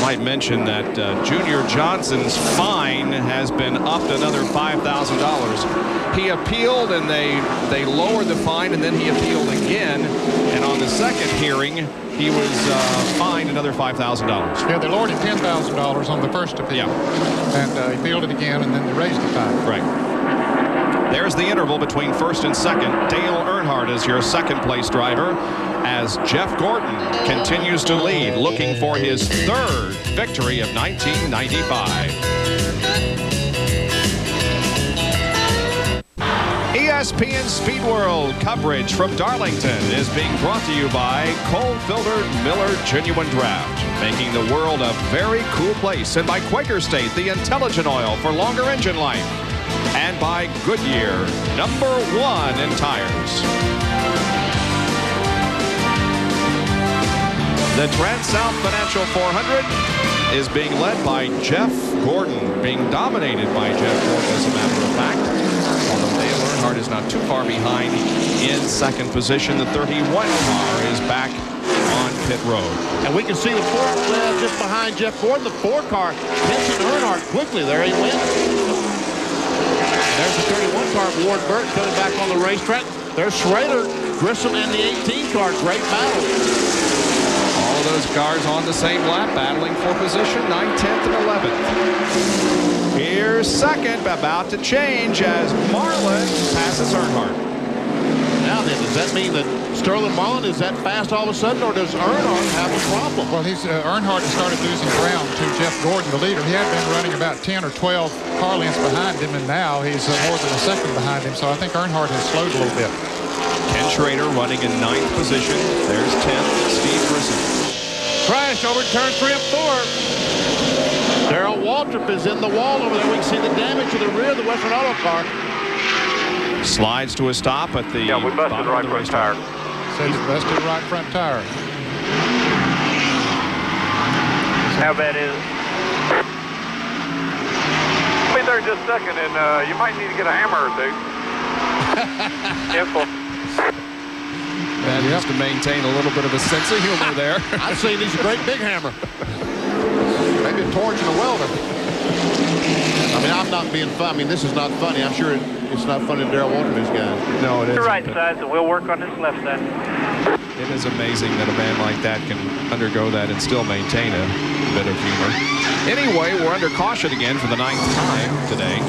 Might mention that Junior Johnson's fine has been upped another $5,000. He appealed and they lowered the fine, and then he appealed again, and on the second hearing he was fined another $5,000. Yeah, they lowered it $10,000 on the first appeal. Yeah. And he appealed it again, and then they raised the fine. Right. There's the interval between first and second. Dale Earnhardt is your second place driver, as Jeff Gordon continues to lead, looking for his third victory of 1995. ESPN Speed World coverage from Darlington is being brought to you by cold-filtered Miller Genuine Draft, making the world a very cool place, and by Quaker State, the intelligent oil for longer engine life, and by Goodyear, #1 in tires. The TranSouth Financial 400 is being led by Jeff Gordon, being dominated by Jeff Gordon, as a matter of fact. Although Dale Earnhardt is not too far behind in second position. The 31 car is back on pit road. And we can see the fourth just behind Jeff Gordon. The 4 car pinching Earnhardt quickly. There he went. And there's the 31 car, Ward Burton, coming back on the racetrack. There's Schrader, Grissom, and the 18 car. Great battle. All of those cars on the same lap, battling for position, 9th, 10th, and 11th. Here's second, about to change as Marlin passes Earnhardt. Now then, does that mean that Sterling Marlin is that fast all of a sudden, or does Earnhardt have a problem? Well, Earnhardt has started losing ground to Jeff Gordon, the leader. He had been running about 10 or 12 car lengths behind him, and now he's more than a second behind him. So I think Earnhardt has slowed a little bit. Ken Schrader running in 9th position. There's 10th, Steve Grissom. Crash over turn 3 and 4. Darrell Waltrip is in the wall over there. We can see the damage to the rear of the Western Auto car. Slides to a stop at the we busted the right front tire. Says he busted the right front tire. How bad is it? I'll be there in just a second, and you might need to get a hammer or two. Info. That has to maintain a little bit of a sense of humor there. I've seen these great big hammer. Maybe a torch and a welder. I mean, I'm not being funny. I mean, this is not funny. I'm sure it's not funny to Darrell Waltrip, these guys. No, it isn't. The right side, so we'll work on this left side. It is amazing that a man like that can undergo that and still maintain a bit of humor. Anyway, we're under caution again for the 9th time today.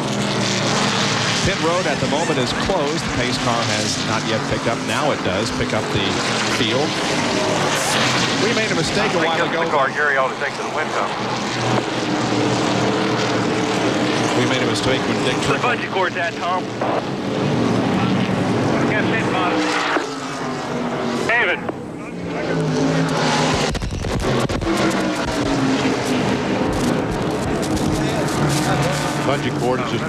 Pit road at the moment is closed. The pace car has not yet picked up. Now it does pick up the field. We made a mistake a while ago. The car Gary ought to take to the window. We made a mistake when Dick The bungee cord's at, Tom. Got pit bottom. David. Bungee cord is just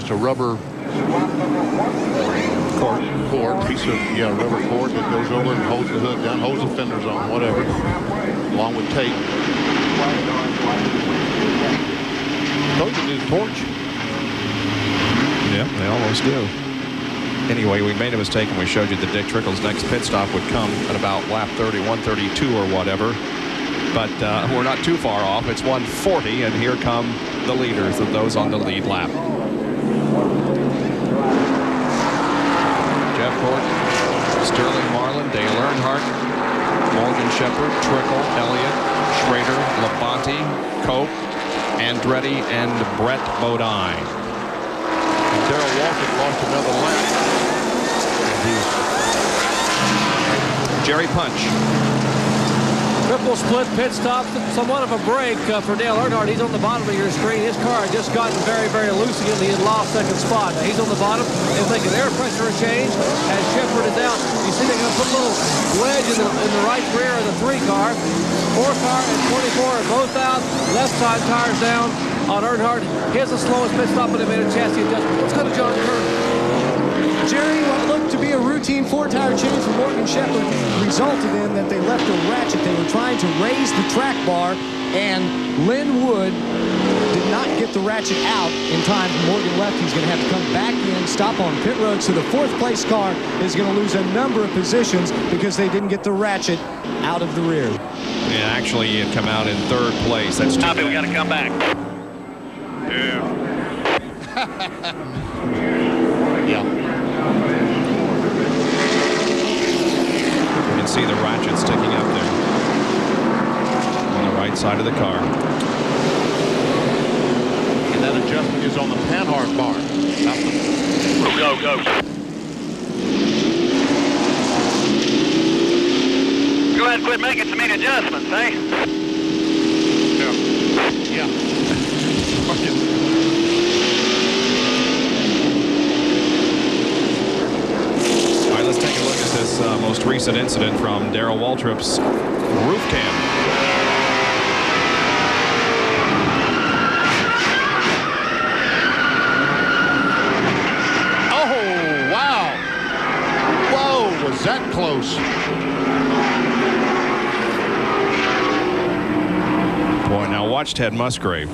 a rubber cord, piece of rubber cord that goes over and holds the hood down, holds the fenders on, whatever, along with tape. Those are new torch. Yeah, they almost do. Anyway, we made a mistake and we showed you that Dick Trickle's next pit stop would come at about lap 30, 132 or whatever. But we're not too far off. It's 140, and here come the leaders of those on the lead lap. Jeff Gordon, Sterling Marlin, Dale Earnhardt, Morgan Shepherd, Trickle, Elliott, Schrader, Labonte, Cope, Andretti, and Brett Bodine. Darrell Waltrip lost another lap. Jerry Punch. Triple split pit stop, somewhat of a break for Dale Earnhardt. He's on the bottom of your screen. His car had just gotten very, very loose again. He had lost second spot. Now he's on the bottom. They're making air pressure change as Shepherd is out. You see they're going to put a little wedge in the right rear of the 3 car. 4 car and 24 are both out. Left side tires down on Earnhardt. Here's the slowest pit stop, but they made a chassis adjustment. Let's go to John Kerr. Jerry, what looked to be a routine 4-tire change for Morgan Shepherd resulted in that they left a ratchet. They were trying to raise the track bar, and Lynn Wood did not get the ratchet out in time. Morgan left. He's going to have to come back in, stop on pit road. So the 4th place car is going to lose a number of positions because they didn't get the ratchet out of the rear. Yeah, actually, he had come out in 3rd place. That's too bad. We got to come back. Yeah. Yeah. You can see the ratchet sticking up there on the right side of the car. And that adjustment is on the Panhard bar. Go. Go ahead and quit making so many adjustments, eh? Yeah. All right, let's take a look at this most recent incident from Darrell Waltrip's roof cam. Oh, wow. Whoa, was that close? Boy, now watch Ted Musgrave.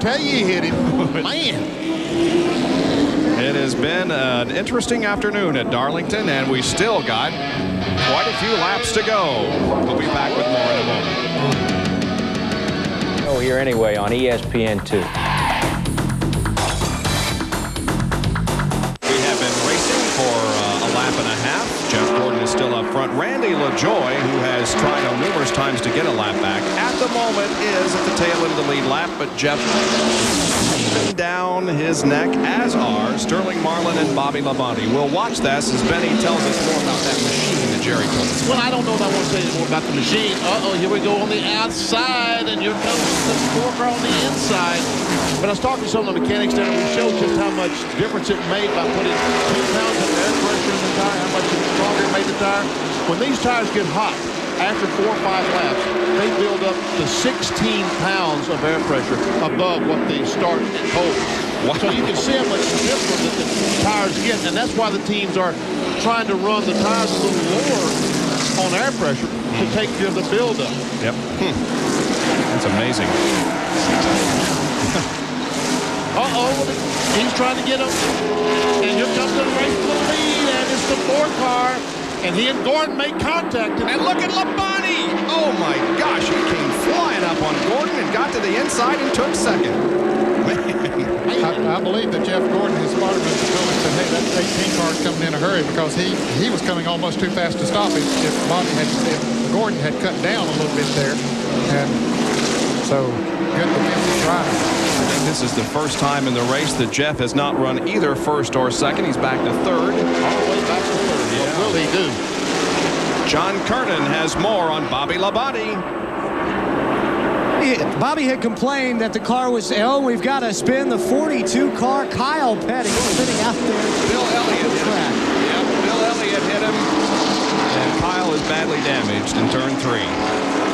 Tell you he hit him. Man. It has been an interesting afternoon at Darlington, and we still got quite a few laps to go. We'll be back with more in a moment. Oh, here anyway on ESPN2. We have been racing for a lap and a half. Jeff Gordon is still up front. Randy LaJoy, who has tried on numerous times to get a lap back, at the moment is at the tail end of the lead lap, but Jeff down his neck, as are Sterling Marlin and Bobby Labonte. We'll watch this as Benny tells us more about that machine that Jerry told us. Well, I don't know if I want to say any more about the machine. Here we go on the outside, and here comes the scorecard on the inside. But I was talking to some of the mechanics there, and we showed just how much difference it made by putting 2 pounds of air pressure in the tire, how much stronger it made the tire. When these tires get hot, after 4 or 5 laps, they build up to 16 pounds of air pressure above what they start at cold. So you can see how much different that the tires get, and that's why the teams are trying to run the tires a little lower on air pressure to take care of the buildup. Yep. That's amazing. He's trying to get him, and here comes the race to the lead, and it's the 4 car. And he and Gordon make contact. And look at Labonte! Oh my gosh, he came flying up on Gordon and got to the inside and took second. I believe that Jeff Gordon, his spotter, Mr. Phillips, said, hey, that 18 car is coming in a hurry because he was coming almost too fast to stop if Gordon had cut down a little bit there. And so, good defensive drive. I think this is the first time in the race that Jeff has not run either first or second. He's back to 3rd. All the way back to 3rd. Yeah. What will he do? John Kernan has more on Bobby Labonte. Bobby had complained that the car was, we've got to spin the 42 car. Kyle Petty sitting out there. Bill Elliott hit him. Yep, Bill Elliott hit him. badly damaged in turn 3.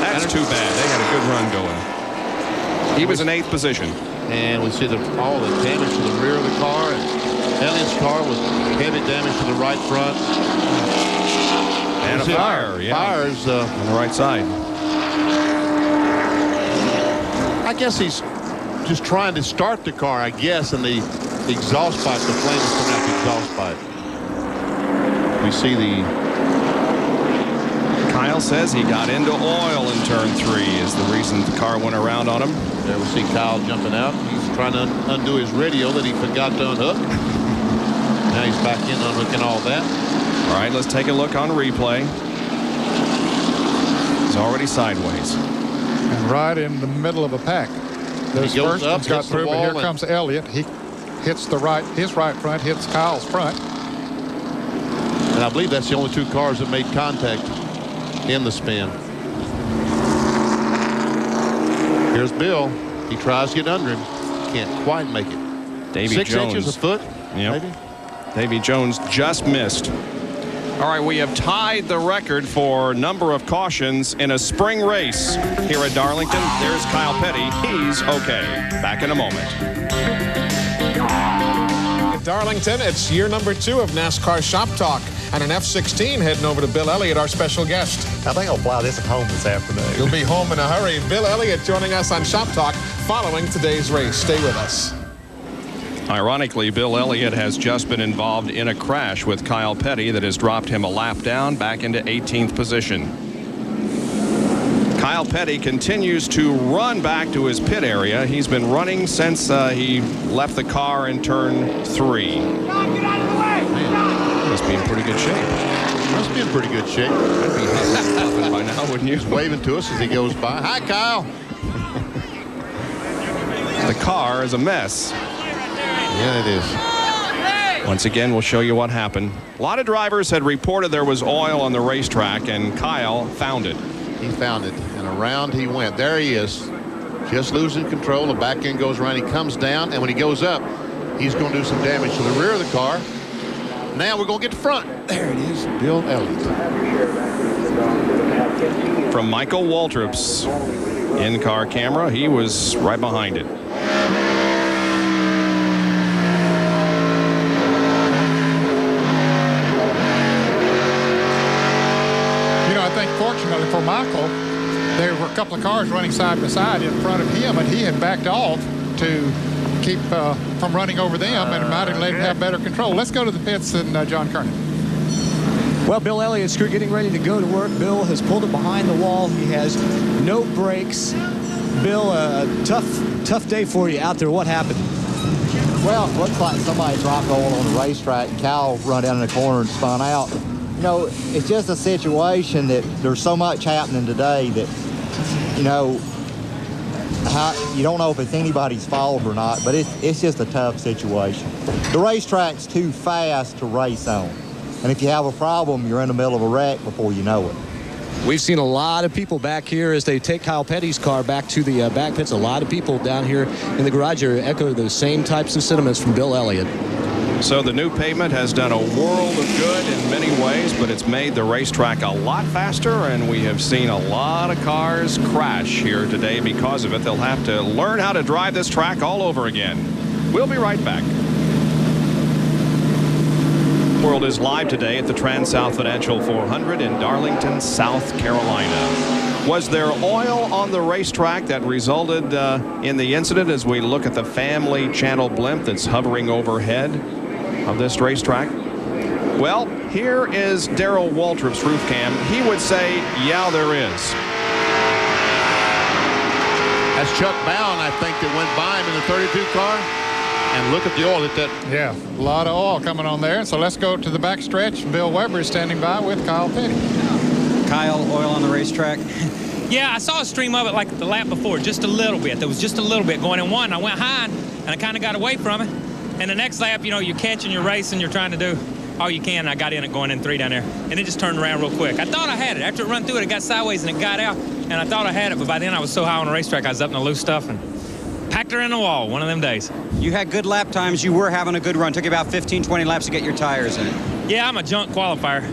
That's too bad. They had a good run going. He was in 8th position. And we see all the damage to the rear of the car. And Elliott's car was heavy damage to the right front. And a fire. Yeah. Fires on the right side. I guess he's just trying to start the car, I guess, and the exhaust pipe, the flame is coming out the exhaust pipe. We see Kyle says he got into oil in turn 3 is the reason the car went around on him. There we see Kyle jumping out. He's trying to undo his radio that he forgot to unhook. Now he's back in unhooking all that. All right, let's take a look on replay. He's already sideways. And right in the middle of a pack. This first one's got through, but here comes Elliott. He hits his right front, hits Kyle's front. And I believe that's the only 2 cars that made contact in the spin. Here's Bill. He tries to get under him. Can't quite make it. Davy 6 Jones. inches a foot. Yep. Maybe. Davy Jones just missed. All right, we have tied the record for number of cautions in a spring race here at Darlington. There's Kyle Petty. He's okay. Back in a moment. Darlington, it's year number 2 of NASCAR Shop Talk, and an F-16 heading over to Bill Elliott, our special guest. I think I'll fly this at home this afternoon. You'll be home in a hurry. Bill Elliott joining us on Shop Talk following today's race. Stay with us. Ironically, Bill Elliott has just been involved in a crash with Kyle Petty that has dropped him a lap down back into 18th position. Kyle Petty continues to run back to his pit area. He's been running since he left the car in turn 3. Must be in pretty good shape. Must be in pretty good shape. I'd be huffing by now, wouldn't you? He's waving to us as he goes by. Hi, Kyle. The car is a mess. Yeah, it is. Once again, we'll show you what happened. A lot of drivers had reported there was oil on the racetrack, and Kyle found it. He found it, and around he went. There he is, just losing control. The back end goes around. He comes down, and when he goes up, he's going to do some damage to the rear of the car. Now we're going to get the front. There it is, Bill Elliott. From Michael Waltrip's in-car camera, he was right behind it. I think fortunately for Michael, there were a couple of cars running side by side in front of him, and he had backed off to keep from running over them, and might have let him have better control. Let's go to the pits and John Kernan. Well, Bill Elliott's crew getting ready to go to work. Bill has pulled it behind the wall. He has no brakes. Bill, a tough day for you out there. What happened? Well, it looks like somebody dropped oil on the racetrack, and Cal run down in the corner and spun out. You know, it's just a situation that there's so much happening today that, you know, you don't know if it's anybody's fault or not, but it's just a tough situation. The racetrack's too fast to race on. And if you have a problem, you're in the middle of a wreck before you know it. We've seen a lot of people back here as they take Kyle Petty's car back to the back pits. A lot of people down here in the garage area echo those same types of sentiments from Bill Elliott. So the new pavement has done a world of good in many ways, but it's made the racetrack a lot faster, and we have seen a lot of cars crash here today because of it. They'll have to learn how to drive this track all over again. We'll be right back. World is live today at the TranSouth Financial 400 in Darlington, South Carolina. Was there oil on the racetrack that resulted in the incident as we look at the Family Channel blimp that's hovering overhead of this racetrack? Well, here is Darrell Waltrip's roof cam. He would say, yeah, there is. That's Chuck Bowen, I think, that went by him in the 32 car. And look at the oil at that. Yeah, a lot of oil coming on there. So let's go to the back stretch. Bill Weber is standing by with Kyle Petty. Kyle, oil on the racetrack. Yeah, I saw a stream of it like the lap before, just a little bit. There was just a little bit going in one. I went high, and I kind of got away from it. And the next lap, you know, you're catching, you're racing, you're trying to do all you can. I got in it going in 3 down there, and it just turned around real quick. I thought I had it. After it run through it, it got sideways, and it got out, and I thought I had it. But by then, I was so high on the racetrack, I was up in the loose stuff and packed her in the wall one of them days. You had good lap times. You were having a good run. Took you about 15, 20 laps to get your tires in. Yeah, I'm a junk qualifier.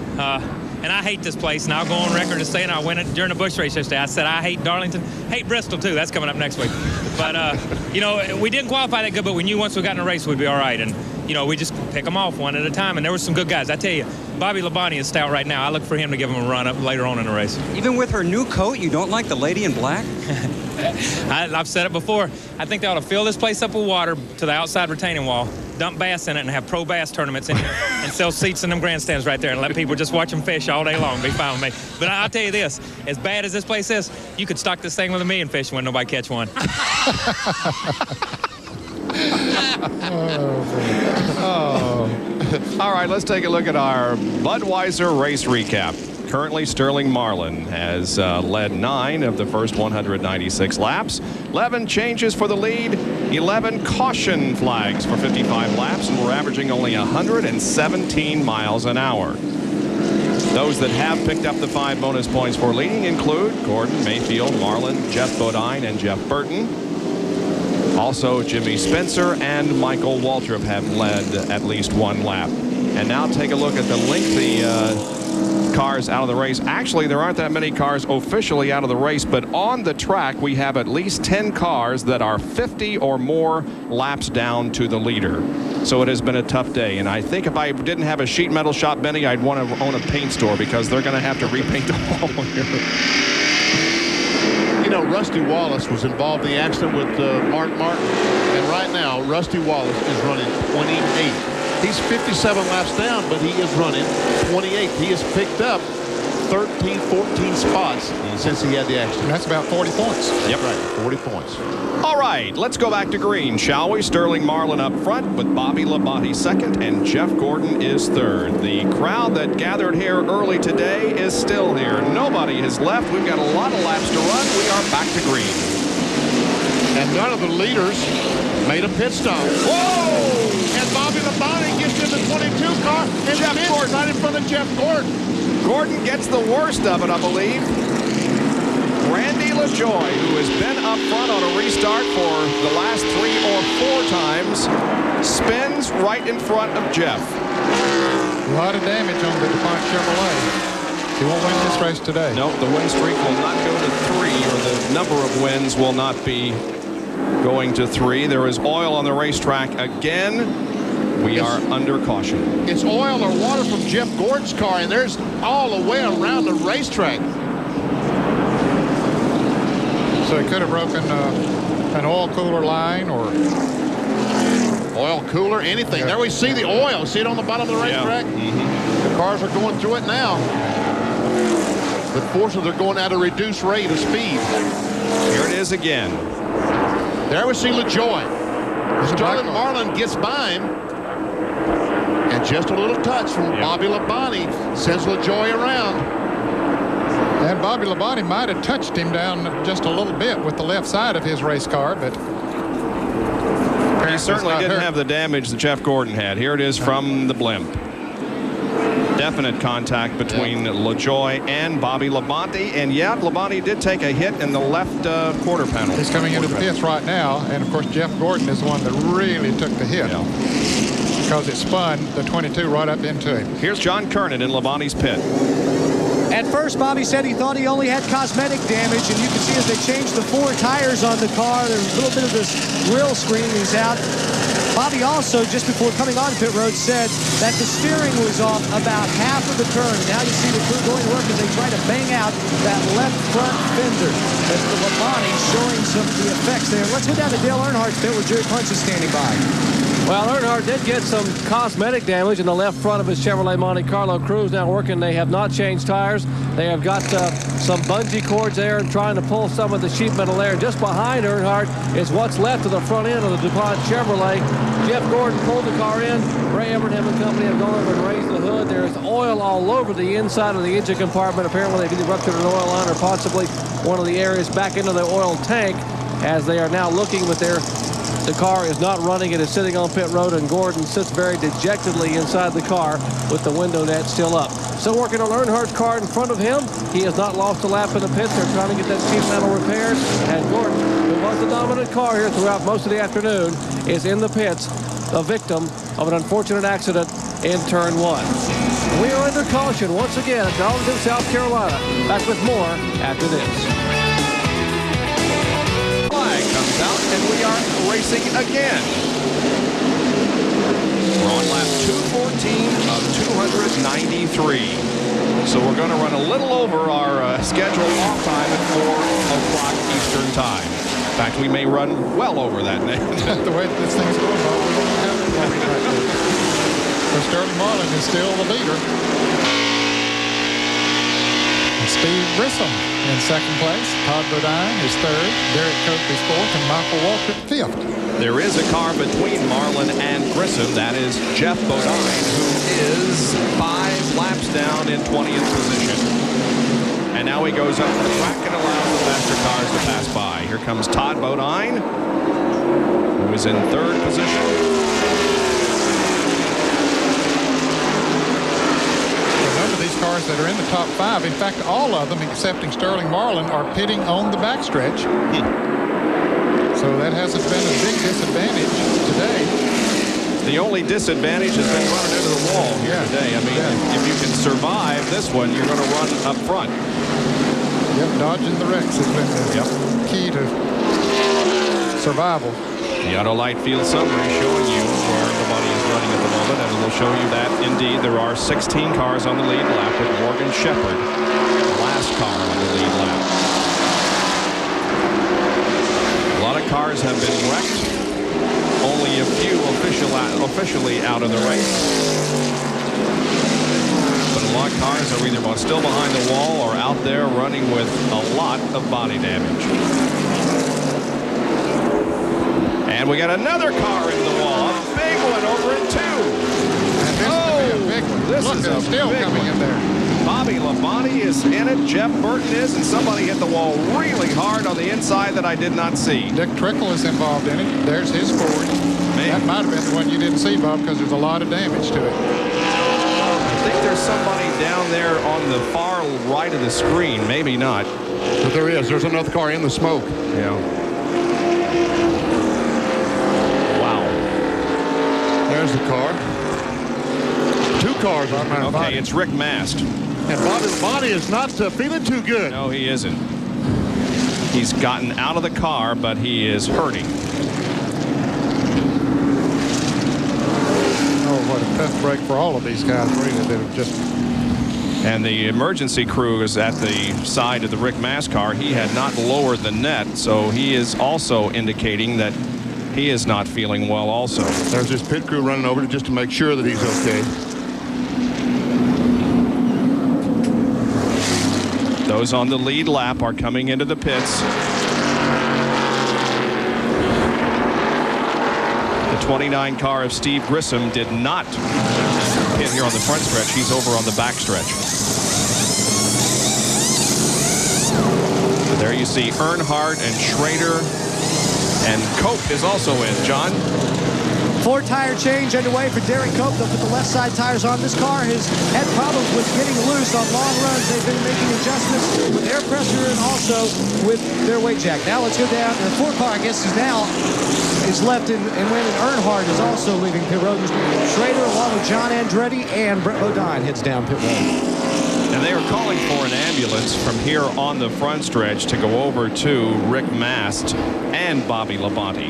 And I hate this place, and I'll go on record as saying I went it during the Busch race yesterday. I said I hate Darlington, hate Bristol too. That's coming up next week. But, you know, we didn't qualify that good, but we knew once we got in a race we'd be all right. And, you know, we just pick them off one at a time. And there were some good guys. I tell you, Bobby Labonte is stout right now. I look for him to give him a run up later on in the race. Even with her new coat, you don't like the lady in black? I've said it before. I think they ought to fill this place up with water to the outside retaining wall, dump bass in it, and have pro bass tournaments in here, and sell seats in them grandstands right there, and let people just watch them fish all day long. Be fine with me. But I'll tell you this: as bad as this place is, you could stock this thing with a million fish when nobody catch one. All right, let's take a look at our Budweiser race recap. Currently, Sterling Marlin has led 9 of the first 196 laps. 11 changes for the lead, 11 caution flags for 55 laps, and we're averaging only 117 miles an hour. Those that have picked up the 5 bonus points for leading include Gordon, Mayfield, Marlin, Jeff Bodine, and Jeff Burton. Also, Jimmy Spencer and Michael Waltrip have led at least 1 lap. And now take a look at the lengthy cars out of the race. Actually, there aren't that many cars officially out of the race, but on the track we have at least 10 cars that are 50 or more laps down to the leader. So it has been a tough day, and I think if I didn't have a sheet metal shop, Benny, I'd want to own a paint store, because they're going to have to repaint the whole here. You know, Rusty Wallace was involved in the accident with Mark Martin, and right now Rusty Wallace is running 28. He's 57 laps down, but he is running 28. He has picked up 13, 14 spots since he had the accident. That's about 40 points. Yep. Right, 40 points. All right, let's go back to green, shall we? Sterling Marlin up front with Bobby Labonte second, and Jeff Gordon is third. The crowd that gathered here early today is still here. Nobody has left. We've got a lot of laps to run. We are back to green. And none of the leaders made a pit stop. Whoa! And Bobby Labonte gets in the 22 car, and Jeff Gordon right in front of Jeff Gordon. Gordon gets the worst of it, I believe. Randy LaJoy, who has been up front on a restart for the last 3 or 4 times, spins right in front of Jeff. A lot of damage on the DuPont Chevrolet. He won't win this race today. No, the win streak will not go to 3, or the number of wins will not be going to 3. There is oil on the racetrack again. We are under caution. It's oil or water from Jeff Gordon's car, and there's all the way around the racetrack. So he could have broken an oil cooler line or oil cooler, anything. Yeah. There we see the oil. See it on the bottom of the racetrack? Yeah. The cars are going through it now. But fortunately, they're going at a reduced rate of speed. Here it is again. There we see LaJoy. Sterling Marlin gets by him. And just a little touch from Bobby Labonte sends LaJoy around. And Bobby Labonte might have touched him down just a little bit with the left side of his race car, but he certainly didn't have the damage that Jeff Gordon had. Here it is from the blimp. Definite contact between LaJoy and Bobby Labonte, and Labonte did take a hit in the left quarter panel. He's coming into the pits right now, and of course Jeff Gordon is the one that really took the hit. Because it spun the 22 right up into him. Here's John Kernan in Labonte's pit. At first, Bobby said he thought he only had cosmetic damage, and you can see as they changed the 4 tires on the car, there's a little bit of this grill screen he's out. Bobby also, just before coming on pit road, said that the steering was off about half of the turn. Now you see the crew going to work as they try to bang out that left front fender. Mr. Labonte showing some of the effects there. Let's go down to Dale Earnhardt's pit where Jerry Punch is standing by. Well, Earnhardt did get some cosmetic damage in the left front of his Chevrolet Monte Carlo. Crew's now working. They have not changed tires. They have got some bungee cords there and trying to pull some of the sheet metal there. Just behind Earnhardt is what's left of the front end of the DuPont Chevrolet. Jeff Gordon pulled the car in. Ray Evernham and company have gone over and raised the hood. There's oil all over the inside of the engine compartment. Apparently they've either ruptured an oil line or possibly one of the areas back into the oil tank, as they are now looking with the car is not running. It is sitting on pit road, and Gordon sits very dejectedly inside the car with the window net still up. Still working on Earnhardt's car in front of him. He has not lost a lap in the pits. They're trying to get that sheet metal repaired. And Gordon, who was the dominant car here throughout most of the afternoon, is in the pits, a victim of an unfortunate accident in turn 1. We are under caution once again at Darlington, South Carolina. Back with more after this. Flag comes out, and we are racing again. We're on lap 214 of 293. So we're going to run a little over our scheduled off time at 4 o'clock Eastern time. In fact, we may run well over that now. The way this thing's going, we don't have it right now. But Sterling Marlin is still the leader. And Steve Grissom in second place. Todd Bodine is third. Derek Cope is fourth. And Michael Walker fifth. There is a car between Marlin and Grissom. That is Jeff Bodine, who is 5 laps down in 20th position. And now he goes up the track and allows the faster cars to pass by. Here comes Todd Bodine, who is in 3rd position. Remember, these cars that are in the top 5, in fact, all of them, excepting Sterling Marlin, are pitting on the backstretch. So that hasn't been a big disadvantage today. The only disadvantage has been running into the wall here today. I mean, if you can survive this one, you're going to run up front. Yep, dodging the wrecks has been the key to survival. The Auto Light Field summary showing you where everybody is running at the moment, and we'll show you that indeed there are 16 cars on the lead lap with Morgan Shepherd, the last car on the lead lap. A lot of cars have been wrecked. Only a few officially out of the race. But a lot of cars are either still behind the wall or out there running with a lot of body damage. And we got another car in the wall. A big one over in 2. And this could be a big one. This Look, is a still big coming one. in there. Bobby Labonte is in it. Jeff Burton is, and somebody hit the wall really hard on the inside that I did not see. Dick Trickle is involved in it. There's his Ford. That might have been the one you didn't see, Bob, because there's a lot of damage to it. I think there's somebody down there on the far right of the screen. Maybe not. But there is. There's another car in the smoke. Yeah. Wow. There's the car. 2 cars. Okay, it's Rick Mast. And Bobby's body is not feeling too good. No, he isn't. He's gotten out of the car, but he is hurting. Oh, what a tough break for all of these guys, really, that have just... And the emergency crew is at the side of the Rick Mast car. He had not lowered the net, so he is also indicating that he is not feeling well also. There's this pit crew running over just to make sure that he's okay. Those on the lead lap are coming into the pits. The 29 car of Steve Grissom did not pit here on the front stretch. He's over on the back stretch. But there you see Earnhardt and Schrader, and Cope is also in. John? 4 tire change underway for Derek Cope. They'll put the left side tires on. This car has had problems with getting loose on long runs. They've been making adjustments with air pressure and also with their weight jack. Now let's go down. The 4 car, I guess, is left in, and Landon Earnhardt is also leaving pit road. Schrader along with John Andretti and Brett Bodine heads down pit road. And they are calling for an ambulance from here on the front stretch to go over to Rick Mast and Bobby Labonte.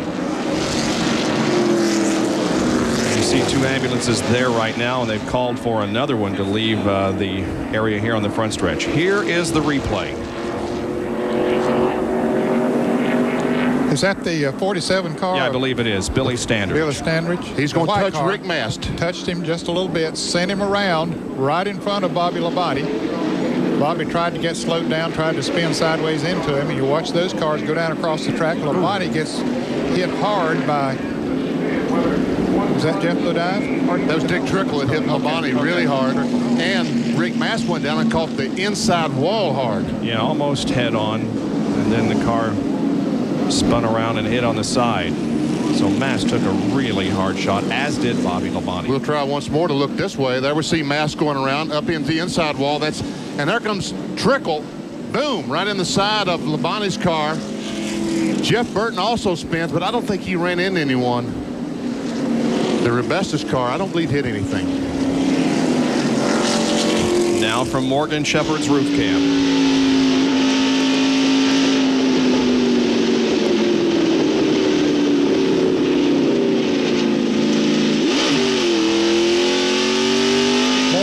You see 2 ambulances there right now, and they've called for another one to leave the area here on the front stretch. Here is the replay. Is that the 47 car? Yeah, I believe it is. Billy Standridge. Billy Standridge. He's going to touch Rick Mast. Touched him just a little bit, sent him around right in front of Bobby Labonte. Bobby tried to get slowed down, tried to spin sideways into him, and you watch those cars go down across the track. Labonte gets hit hard by... Was that Jeff Bodine? That was Dick Trickle that hit Labonte really hard. And Rick Mast went down and caught the inside wall hard. Yeah, almost head on. And then the car spun around and hit on the side. So Mast took a really hard shot, as did Bobby Labonte. We'll try once more to look this way. There we see Mast going around up into the inside wall. And there comes Trickle. Boom, right in the side of Labonte's car. Jeff Burton also spins, but I don't think he ran into anyone. The Rebesta's car, I don't believe hit anything. now from Morgan Shepherd's roof cam.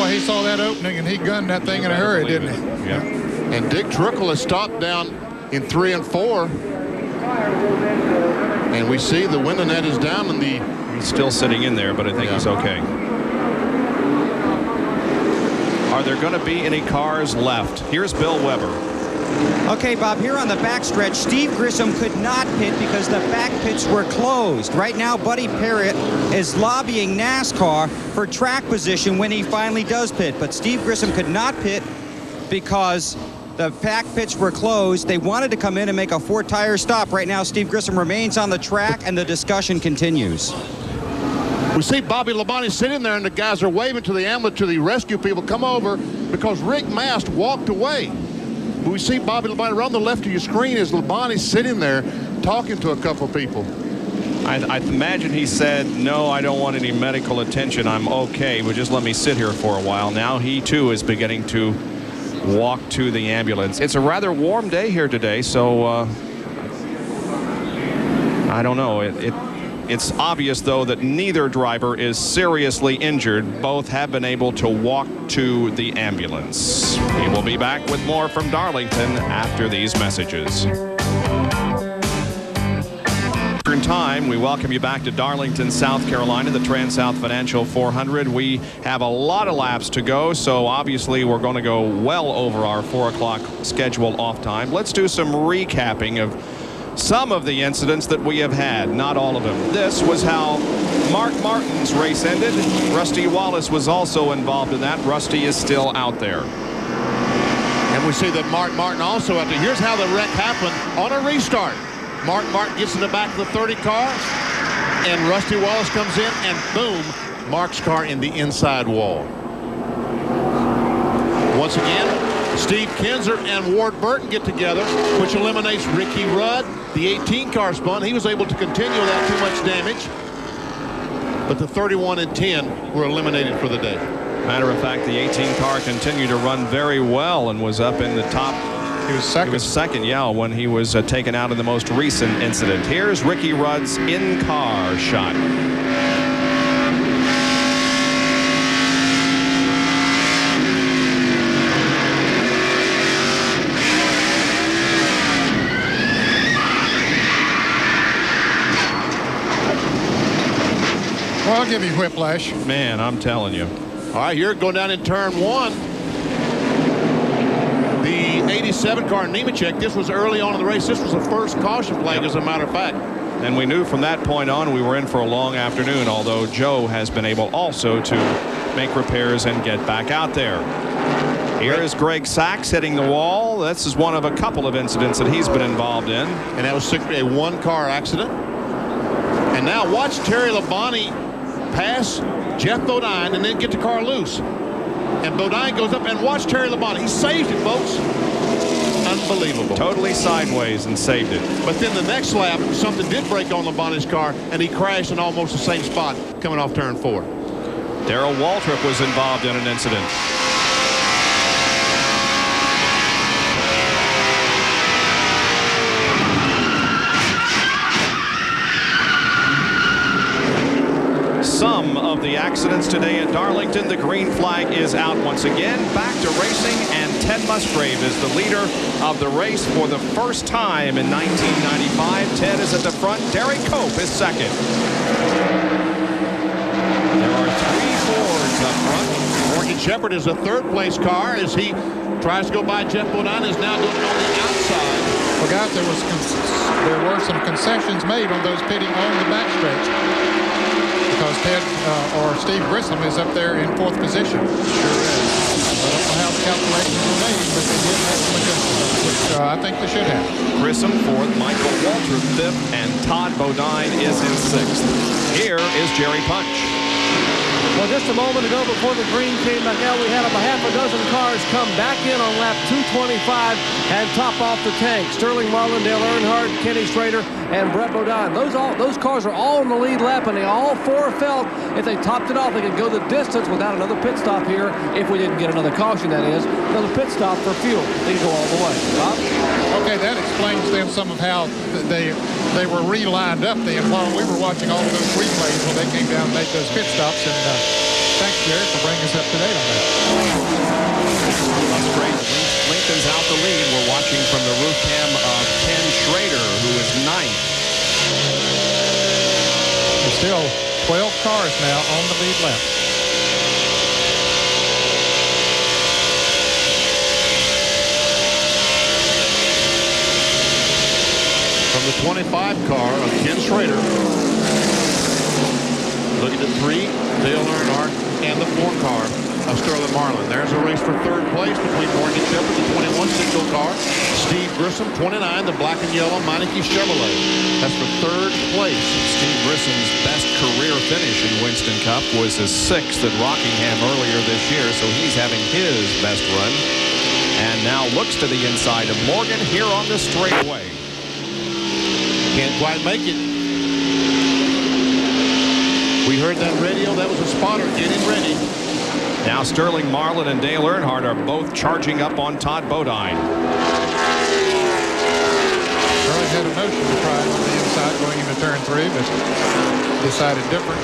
He saw that opening and he gunned that thing in a hurry, didn't he? Yeah. And Dick Trickle is stopped down in 3 and 4. And we see the window net is down in the... He's still sitting in there, but I think he's okay. Are there going to be any cars left? Here's Bill Weber. Okay, Bob, here on the backstretch, Steve Grissom could not pit because the back pits were closed. Right now, Buddy Parrott is lobbying NASCAR for track position when he finally does pit. But Steve Grissom could not pit because the back pits were closed. They wanted to come in and make a 4-tire stop. Right now, Steve Grissom remains on the track, and the discussion continues. We see Bobby Labonte sitting there, and the guys are waving to the ambulance, to the rescue people, come over, because Rick Mast walked away. We see Bobby Labonte around the left of your screen is Labonte sitting there talking to a couple people. I imagine he said, no, I don't want any medical attention. I'm okay, but just let me sit here for a while. Now he, too, is beginning to walk to the ambulance. It's a rather warm day here today, so I don't know. It's obvious, though, that neither driver is seriously injured. Both have been able to walk to the ambulance. We will be back with more from Darlington after these messages. In time, we welcome you back to Darlington, South Carolina, the TranSouth Financial 400. We have a lot of laps to go, so obviously we're going to go well over our 4 o'clock scheduled off time. Let's do some recapping of some of the incidents that we have had, not all of them. This was how Mark Martin's race ended. Rusty Wallace was also involved in that. Rusty is still out there. And we see that Mark Martin also out there. Here's how the wreck happened on a restart. Mark Martin gets in the back of the 30 car, and Rusty Wallace comes in, and boom, Mark's car in the inside wall. Once again, Steve Kinzer and Ward Burton get together, which eliminates Ricky Rudd. The 18 car spun. He was able to continue without too much damage. But the 31 and 10 were eliminated for the day. Matter of fact, the 18 car continued to run very well and was up in the top. He was second. He was second, yeah, when he was taken out in the most recent incident. Here's Ricky Rudd's in-car shot. Well, I'll give you whiplash. Man, I'm telling you. All right, here going down in turn 1. The 87 car, Nemechek, this was early on in the race. This was the first caution flag, as a matter of fact. And we knew from that point on we were in for a long afternoon, although Joe has been able also to make repairs and get back out there. Here is Greg Sachs hitting the wall. This is one of a couple of incidents that he's been involved in. And that was a one-car accident. And now watch Terry Labonte pass Jeff Bodine and then get the car loose. And Bodine goes up, and watch Terry Labonte. He saved it, folks. Unbelievable. Totally sideways and saved it. But then the next lap, something did break on Labonte's car, and he crashed in almost the same spot coming off turn 4. Darrell Waltrip was involved in an incident. Some of the accidents today at Darlington. The green flag is out once again. Back to racing, and Ted Musgrave is the leader of the race for the first time in 1995. Ted is at the front. Derek Cope is second. There are 3 Fords up front. Morgan Shepherd is a third-place car as he tries to go by Jeff Bodine, is now doing it on the outside. Well, guys, there were some concessions made on those pitting on the backstretch, because Ted or Steve Grissom is up there in 4th position. Sure is. I don't know how the calculations were made, but they did have some adjustments, which I think they should have. Grissom 4th, Michael Waltrip 5th, and Todd Bodine is in 6th. Here is Jerry Punch. Well, just a moment ago before the green came back out, we had about half a dozen cars come back in on lap 225 and top off the tank. Sterling Marlin, Dale Earnhardt, Kenny Schrader, and Brett Bodine. Those cars are all in the lead lap, and they all four felt if they topped it off, they could go the distance without another pit stop here if we didn't get another caution, that is. Another pit stop for fuel. They could go all the way. Bob? Okay, that explains then some of how they were relined up then while we were watching all of those replays when they came down and made those pit stops. And thanks, Jared, for bringing us up to date on that. That's great. Lincoln's out the lead. We're watching from the roof cam of Ken Schrader, who is ninth. There's still 12 cars now on the lead lap. From the 25 car of Ken Schrader. Looking at 3, Dale Earnhardt, and the 4 car of Sterling Marlin. There's a race for third place between Morgan Shepherd, the 21 single car, Steve Grissom, 29, the black and yellow Meineke Chevrolet. That's for third place. Steve Grissom's best career finish in Winston Cup was his 6th at Rockingham earlier this year, so he's having his best run. And now looks to the inside of Morgan here on the straightaway. Can't quite make it. We heard that radio. That was a spotter getting ready. Now Sterling Marlin and Dale Earnhardt are both charging up on Todd Bodine. Sterling had a notion to try on the inside going into turn 3, but decided different.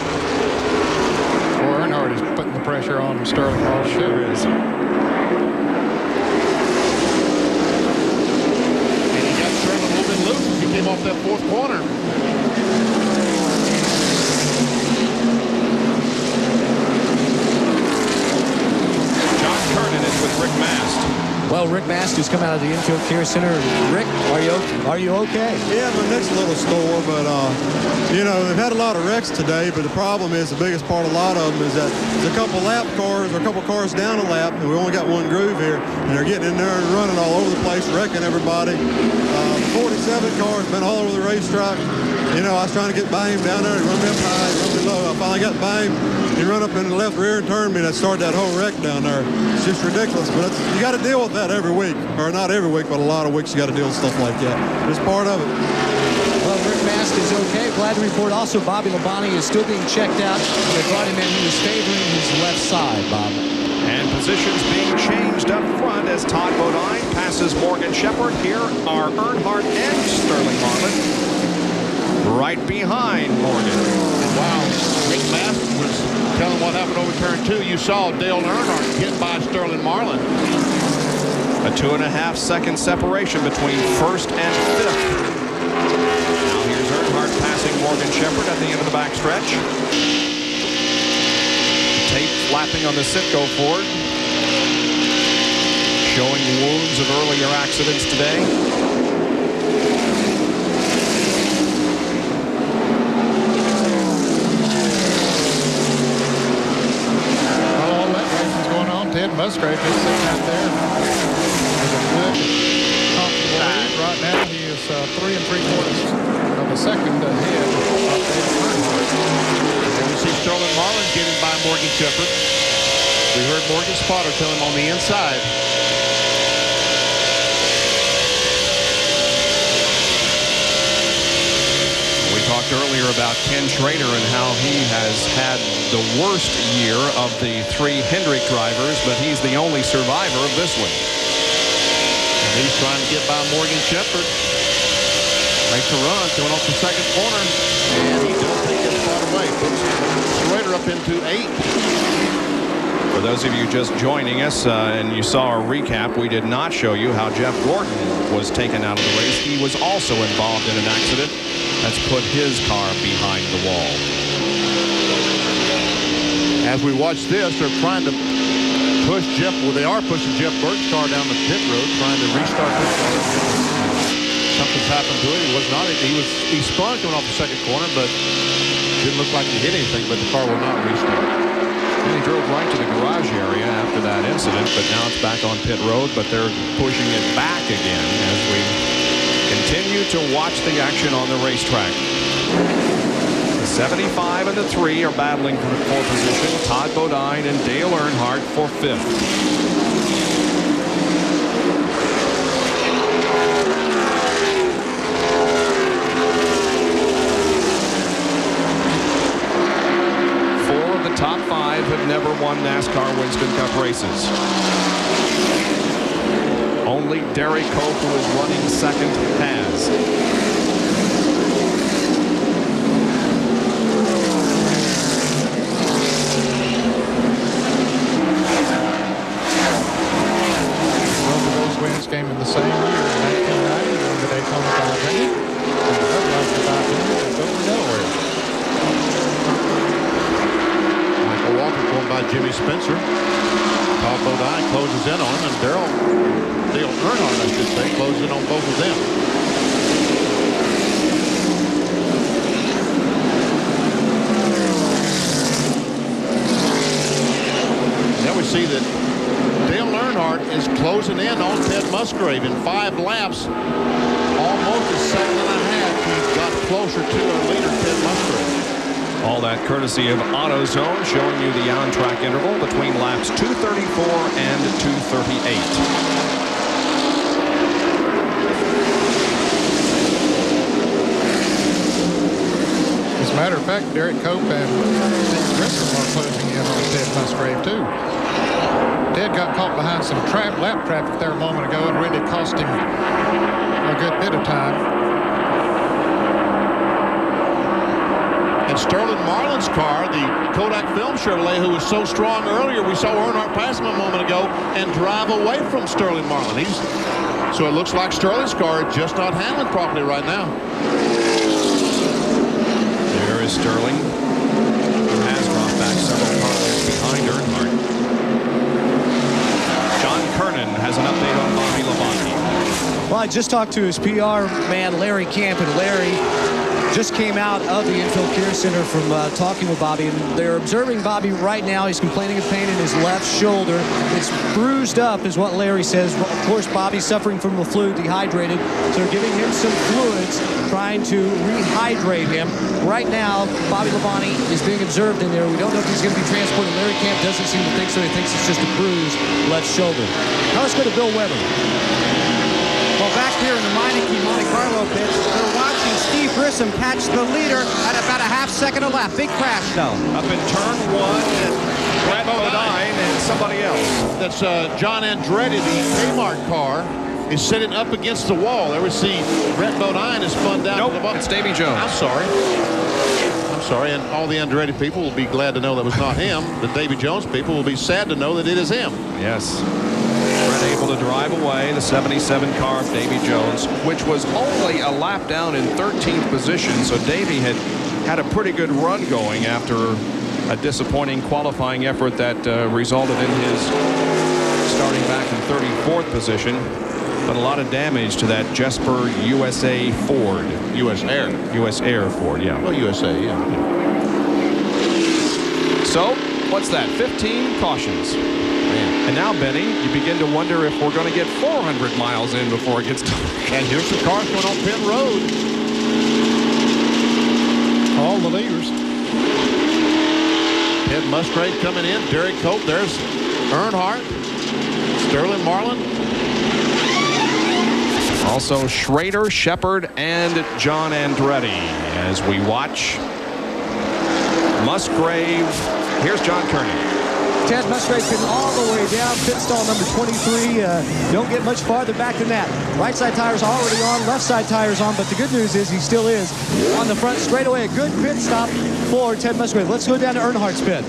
Well, Earnhardt is putting the pressure on Sterling Marlin. Sure is. And he got Sterling a little bit loose as he came off that 4th corner. With Rick Mast. Well, Rick Mast, who's come out of the infield care center. Rick, are you okay? Yeah, my neck's a little sore, but you know, they've had a lot of wrecks today. But the problem is, the biggest part of a lot of them is that there's a couple lap cars or a couple cars down a lap, and we only got one groove here, and they're getting in there and running all over the place, wrecking everybody. The 47 car's been all over the racetrack. You know, I was trying to get by him down there. He run me up high, he run me low. I finally got by him. He run up in the left rear and turned me, and that started that whole wreck down there. It's just ridiculous, but you got to deal with that every week. Or not every week, but a lot of weeks you got to deal with stuff like that. It's part of it. Well, Rick Mast is okay. Glad to report also Bobby Labonte is still being checked out. They brought him in. He was favoring his left side, Bob. And positions being changed up front as Todd Bodine passes Morgan Shepherd. Here are Earnhardt and Sterling Marlin right behind Morgan. Wow, Rick Mast was telling what happened over turn 2. You saw Dale Earnhardt get by Sterling Marlin. A 2.5-second separation between 1st and 5th. Now here's Earnhardt passing Morgan Shepherd at the end of the backstretch. Tape flapping on the Citgo Ford, showing wounds of earlier accidents today. Ted Musgrave just sitting out there with a good, comfortable lead. Right now, he is 3 3/4 of a second ahead of Dale Earnhardt. And we see Sterling Marlin getting by Morgan Shepherd. We heard Morgan Spotter tell him on the inside. We talked earlier about Ken Schrader and how he has had the worst year of the 3 Hendrick drivers, but he's the only survivor of this one. And he's trying to get by Morgan Shepherd. Makes a run, coming off the 2nd corner, and he does take his spot away. Puts Schrader up into 8th. For those of you just joining us and you saw our recap, we did not show you how Jeff Gordon was taken out of the race. He was also involved in an accident that's put his car behind the wall. As we watch this, they're trying to push Jeff. Well, they are pushing Jeff Burke's car down the pit road, trying to restart his car. Something's happened to it. He was not. He spun coming off the 2nd corner, but didn't look like he hit anything. But the car will not restart. And he drove right to the garage area after that incident, but now it's back on pit road. But they're pushing it back again as we continue to watch the action on the racetrack. The 75 and the 3 are battling for position. Todd Bodine and Dale Earnhardt for 5th. Top 5 have never won NASCAR Winston Cup races. Only Derek Cope, who is running second, has. Both of those wins came in the same year, 1990, when the Daytona 500. And the Budweiser 500 is going nowhere. Walker going by Jimmy Spencer. Todd Bodine closes in on him, and Dale Earnhardt, I should say, closes in on both of them. Now we see that Dale Earnhardt is closing in on Ted Musgrave in 5 laps. Almost a second and a half. He got closer to a leader, Ted Musgrave. All that courtesy of AutoZone, showing you the on-track interval between laps 234 and 238. As a matter of fact, Derek Cope and Steve Grissom are closing in on Ted Musgrave, too. Ted got caught behind some lap traffic there a moment ago and really cost him a good bit of time. And Sterling Marlin's car, the Kodak Film Chevrolet, who was so strong earlier, we saw Earnhardt pass him a moment ago and drive away from Sterling Marlin. So it looks like Sterling's car is just not handling properly right now. There is Sterling, who has dropped back several cars behind Earnhardt. John Kernan has an update on Bobby Labonte. Well, I just talked to his PR man, Larry Camp, and Larry just came out of the Infield Care Center from talking with Bobby, and they're observing Bobby right now. He's complaining of pain in his left shoulder. It's bruised up, is what Larry says. Of course, Bobby's suffering from the flu, dehydrated, so they're giving him some fluids, trying to rehydrate him. Right now, Bobby Labonte is being observed in there. We don't know if he's going to be transported. Larry Camp doesn't seem to think so. He thinks it's just a bruised left shoulder. Now let's go to Bill Weber. Well, back here in the Meineke Monte Carlo pits, we're watching Steve Grissom catch the leader at about a half-second a lap. Big crash, though. Up in turn 1, and Brett Bodine and somebody else. That's John Andretti, the Kmart car, is sitting up against the wall. There we see Brett Bodine is spun down. Nope, to the bottom. it's Davy Jones. I'm sorry, and all the Andretti people will be glad to know that was not him. The Davy Jones people will be sad to know that it is him. Yes. Brett able to drive away the 77 car of Davy Jones, which was only a lap down in 13th position. So Davy had a pretty good run going after a disappointing qualifying effort that resulted in his starting back in 34th position. But a lot of damage to that Jesper USA Ford. US Air Ford, yeah. Well, USA, yeah. So, what's that? 15 cautions. And now, Benny, you begin to wonder if we're going to get 400 miles in before it gets dark. And here's some cars going on pit road. All the leaders. Ted Musgrave coming in. Derek Cope. There's Earnhardt. Sterling Marlin. Also Schrader, Shepard, and John Andretti as we watch Musgrave. Here's John Kernan. Ted Musgrave's been all the way down, pit stall number 23. Don't get much farther back than that. Right side tires already on, left side tires on, but the good news is he still is on the front straightaway. A good pit stop for Ted Musgrave. Let's go down to Earnhardt's pit.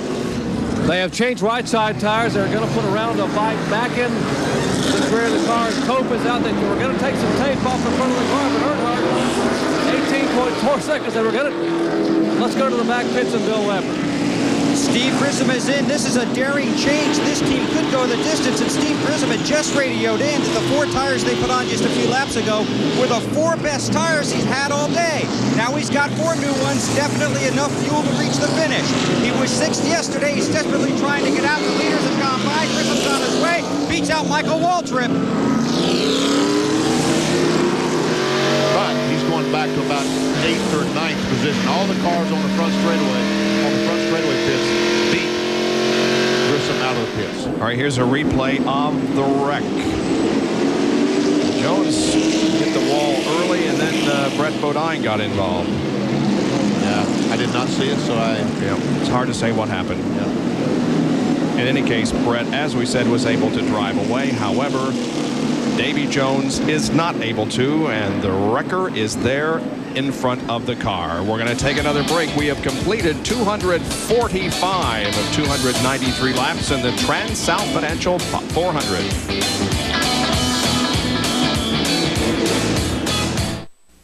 They have changed right side tires. They're going to put a round of bike back in the rear of the car. Cope is out there. We're going to take some tape off the front of the car, but Earnhardt, 18.4 seconds. They were going to. Let's go to the back pits and Bill Weber. Steve Grissom is in. This is a daring change. This team could go the distance, and Steve Grissom had just radioed in that the 4 tires they put on just a few laps ago were the 4 best tires he's had all day. Now he's got 4 new ones, definitely enough fuel to reach the finish. He was 6th yesterday. He's desperately trying to get out. The leaders have gone by. Grissom's on his way. Beats out Michael Waltrip. But he's going back to about 8th or 9th position. All the cars on the front straightaway pits beat Grissom out of the pits. All right, here's a replay of the wreck. Jones hit the wall early, and then Brett Bodine got involved. Yeah, I did not see it, so it's hard to say what happened. Yeah. In any case, Brett, as we said, was able to drive away. However, Davy Jones is not able to, and the wrecker is there in front of the car. We're going to take another break. We have completed 245 of 293 laps in the TranSouth Financial 400.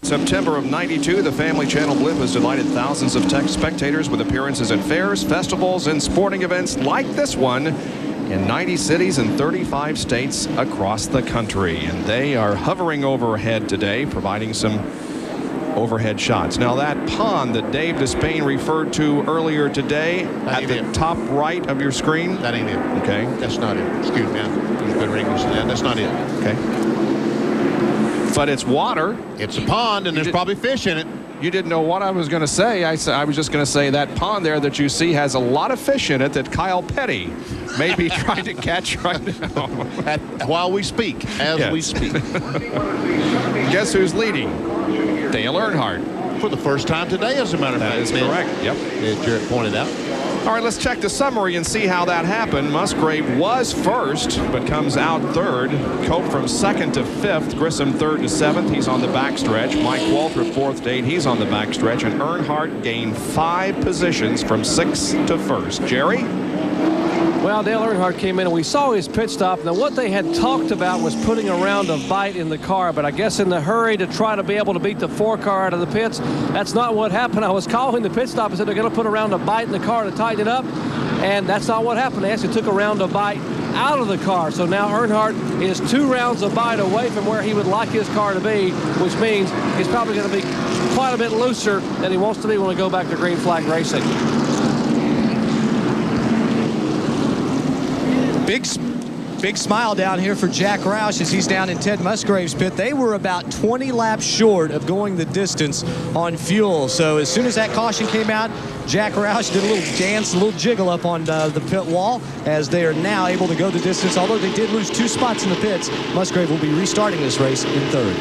September of '92, the Family Channel Blip has delighted thousands of spectators with appearances at fairs, festivals, and sporting events like this one in 90 cities and 35 states across the country. And they are hovering overhead today, providing some overhead shots. Now, that pond that Dave Despain referred to earlier today at the top right of your screen. That ain't it. Okay. That's not it. Excuse me. I'm better English than that. That's not it. Okay. But it's water. It's a pond, and there's probably fish in it. You didn't know what I was going to say. I was just going to say that pond there that you see has a lot of fish in it that Kyle Petty may be trying to catch right now. While we speak, as we speak. Guess who's leading? Dale Earnhardt. For the first time today, as a matter of fact. That is correct. Yep. As Jarrett pointed out. All right, let's check the summary and see how that happened. Musgrave was first, but comes out third. Cope from second to fifth. Grissom third to seventh. He's on the backstretch. Mike Waltrip fourth to eighth. He's on the backstretch. And Earnhardt gained 5 positions from sixth to first. Jerry? Well, Dale Earnhardt came in and we saw his pit stop. Now, what they had talked about was putting a round of bite in the car, but I guess in the hurry to try to be able to beat the 4 car out of the pits, that's not what happened. I was calling the pit stop and said they're going to put a round of bite in the car to tighten it up, and that's not what happened. They actually took a round of bite out of the car. So now Earnhardt is 2 rounds of bite away from where he would like his car to be, which means he's probably going to be quite a bit looser than he wants to be when we go back to green flag racing. Big smile down here for Jack Roush as he's down in Ted Musgrave's pit. They were about 20 laps short of going the distance on fuel. So as soon as that caution came out, Jack Roush did a little dance, a little jiggle up on the pit wall as they are now able to go the distance. Although they did lose 2 spots in the pits, Musgrave will be restarting this race in third.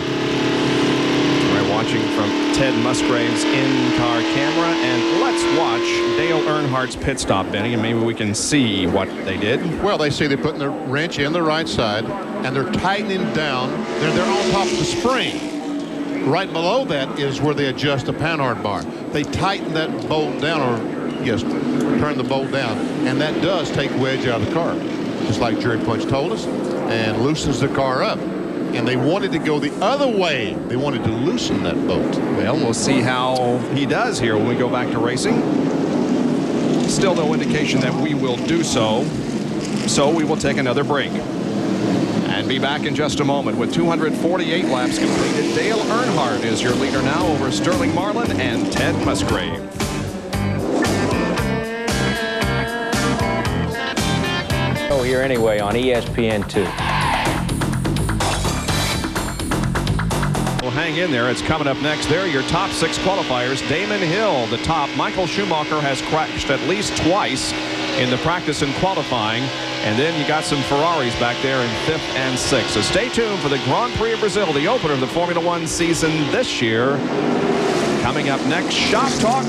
Watching from Ted Musgrave's in-car camera, and let's watch Dale Earnhardt's pit stop, Benny, and maybe we can see what they did. Well, they see they're putting the wrench in the right side, and they're tightening down. They're on top of the spring. Right below that is where they adjust the Panhard bar. They tighten that bolt down, or yes, turn the bolt down, and that does take wedge out of the car, just like Jerry Punch told us, and loosens the car up. And they wanted to go the other way. They wanted to loosen that bolt. Well, we'll see how he does here when we go back to racing. Still no indication that we will do so. So we will take another break. And be back in just a moment with 248 laps completed. Dale Earnhardt is your leader now over Sterling Marlin and Ted Musgrave. Oh, here anyway on ESPN 2. Well, hang in there. It's coming up next. There are your top 6 qualifiers. Damon Hill, the top. Michael Schumacher has crashed at least twice in the practice and qualifying. And then you got some Ferraris back there in 5th and 6th. So stay tuned for the Grand Prix of Brazil, the opener of the Formula One season this year. Coming up next, Shop Talk.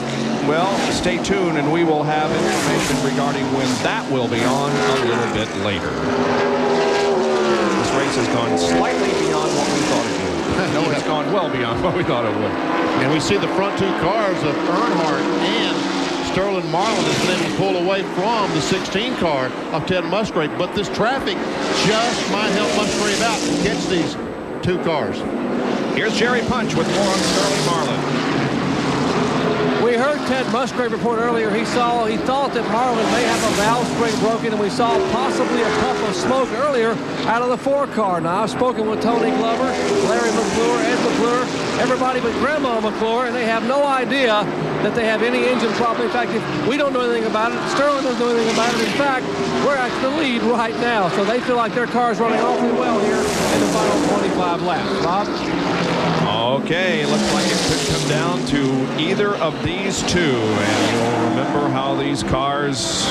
Well, stay tuned and we will have information regarding when that will be on a little bit later. This race has gone slightly beyond what we thought it would. No, it's gone well beyond what we thought it would. And we see the front 2 cars of Earnhardt and Sterling Marlin has been able to pull away from the 16 car of Ted Musgrave. But this traffic just might help Musgrave out to catch these 2 cars. Here's Jerry Punch with more on Sterling Marlin. We heard Ted Musgrave report earlier. He thought that Marlin may have a valve spring broken, and we saw possibly a puff of smoke earlier out of the 4 car. Now, I've spoken with Tony Glover, Larry McClure, Ed McClure, everybody but Grandma McClure, and they have no idea that they have any engine problem. In fact, we don't know anything about it. Sterling doesn't know anything about it. In fact, we're at the lead right now, so they feel like their car is running awfully well here in the final 25 laps. Bob? Okay, looks like it could come down to either of these two. And you'll remember how these cars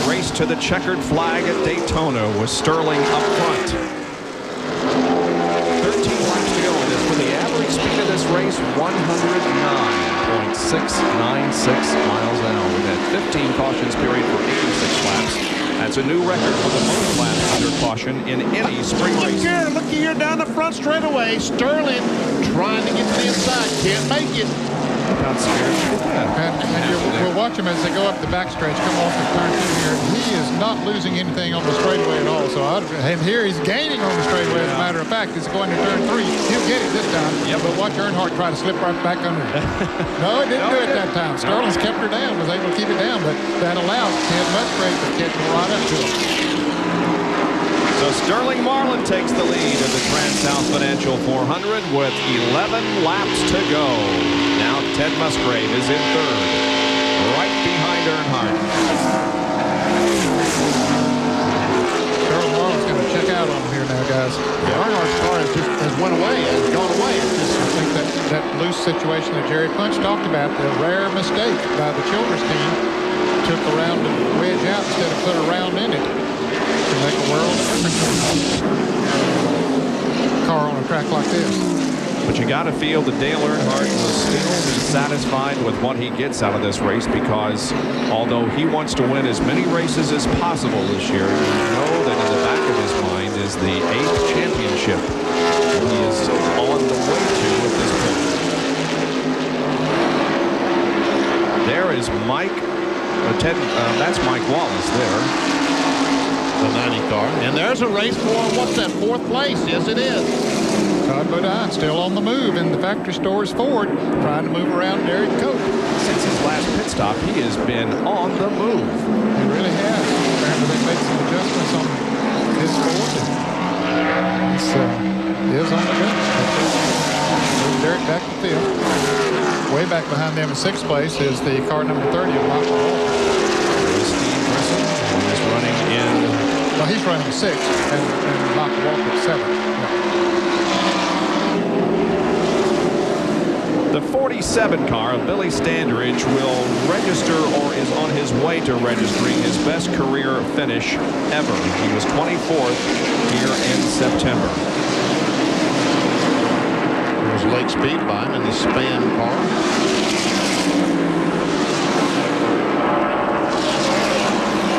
raced to the checkered flag at Daytona with Sterling up front. 13 laps to go in this, with the average speed of this race 109.696 miles an hour. We've had 15 cautions period for 86 laps. That's a new record for the most laps under caution in any spring race. Look here down the front straightaway. Sterling trying to get to the inside. Can't make it. Not scared. We'll watch him as they go up the backstretch, come off the turn 2 here. He is not losing anything on the straightaway at all. So and here he's gaining on the straightaway. As a matter of fact, he's going to turn 3. He'll get it this time. Yep. But watch Earnhardt try to slip right back under it. No, it didn't do it that time. Sterling's kept her down, was able to keep it down, but that allowed Ted Musgrave to catch him right up to him. So Sterling Marlin takes the lead of the TranSouth Financial 400 with 11 laps to go. Now Ted Musgrave is in third, right behind Earnhardt. Sterling Marlin's going to check out on him here now, guys. Yeah, Earnhardt's car has went away, has gone away. I think that loose situation that Jerry Punch talked about, the rare mistake by the Childress team, took a round to wedge out instead of put a round in it. To make a world of difference. Car on a track like this. But you got to feel that Dale Earnhardt will still be satisfied with what he gets out of this race, because although he wants to win as many races as possible this year, you know that in the back of his mind is the 8th championship that he is on the way to at this point. There is Mike. That's Mike Wallace there. The 90 car. And there's a race for, what's that, 4th place? Yes, it is. Todd Bodine still on the move in the factory stores Ford, trying to move around Derek Cope. Since his last pit stop, he has been on the move. He really has. Apparently they made some adjustments on his Ford. He is on the go. Move Derek back to 5th. Way back behind them in 6th place is the car number 30 of Michael Walker. Running in. Well, he's running 6th and Michael Walker 7th. Yeah. The 47 car of Billy Standridge will register, or is on his way to registering, his best career finish ever. He was 24th here in September. There was late speed by him in the Span car.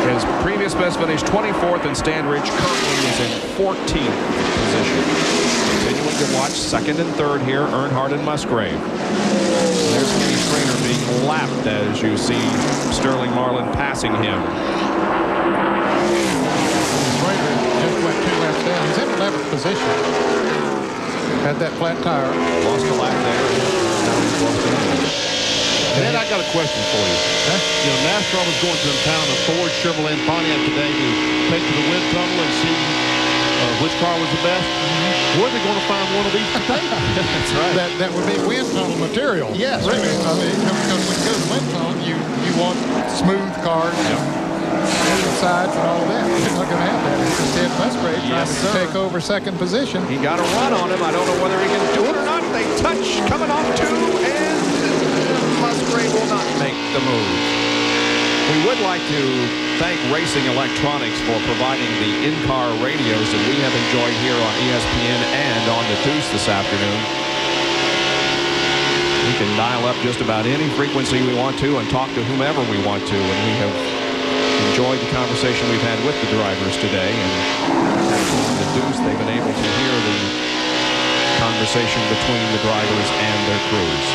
His previous best finish 24th, and Standridge currently is in 14th position. Continuing to watch 2nd and 3rd here, Earnhardt and Musgrave. There's Kenny Schrader being lapped as you see Sterling Marlin passing him. Schrader just went 2 laps down. He's in 11th position. Had that flat tire. Lost a lap there. Now he's lost another. Ed, I got a question for you. You know, NASCAR was going to impound a Ford, Chevrolet, and Pontiac today to take to the wind tunnel and see which car was the best. Where are they going to find one of these to take? That's right. That would be wind tunnel material. Yes. Really. I mean, because when you go to the wind tunnel, you want smooth cars, smooth sides, and all of that. You're not going to have that. Instead, Musgrave trying to take over 2nd position. He got a run on him. I don't know whether he can do it or not. They touch coming off 2, and Musgrave will not make the move. We would like to thank Racing Electronics for providing the in-car radios that we have enjoyed here on ESPN and on the Deuce this afternoon. We can dial up just about any frequency we want to and talk to whomever we want to, and we have enjoyed the conversation we've had with the drivers today. And on the Deuce, they've been able to hear the conversation between the drivers and their crews.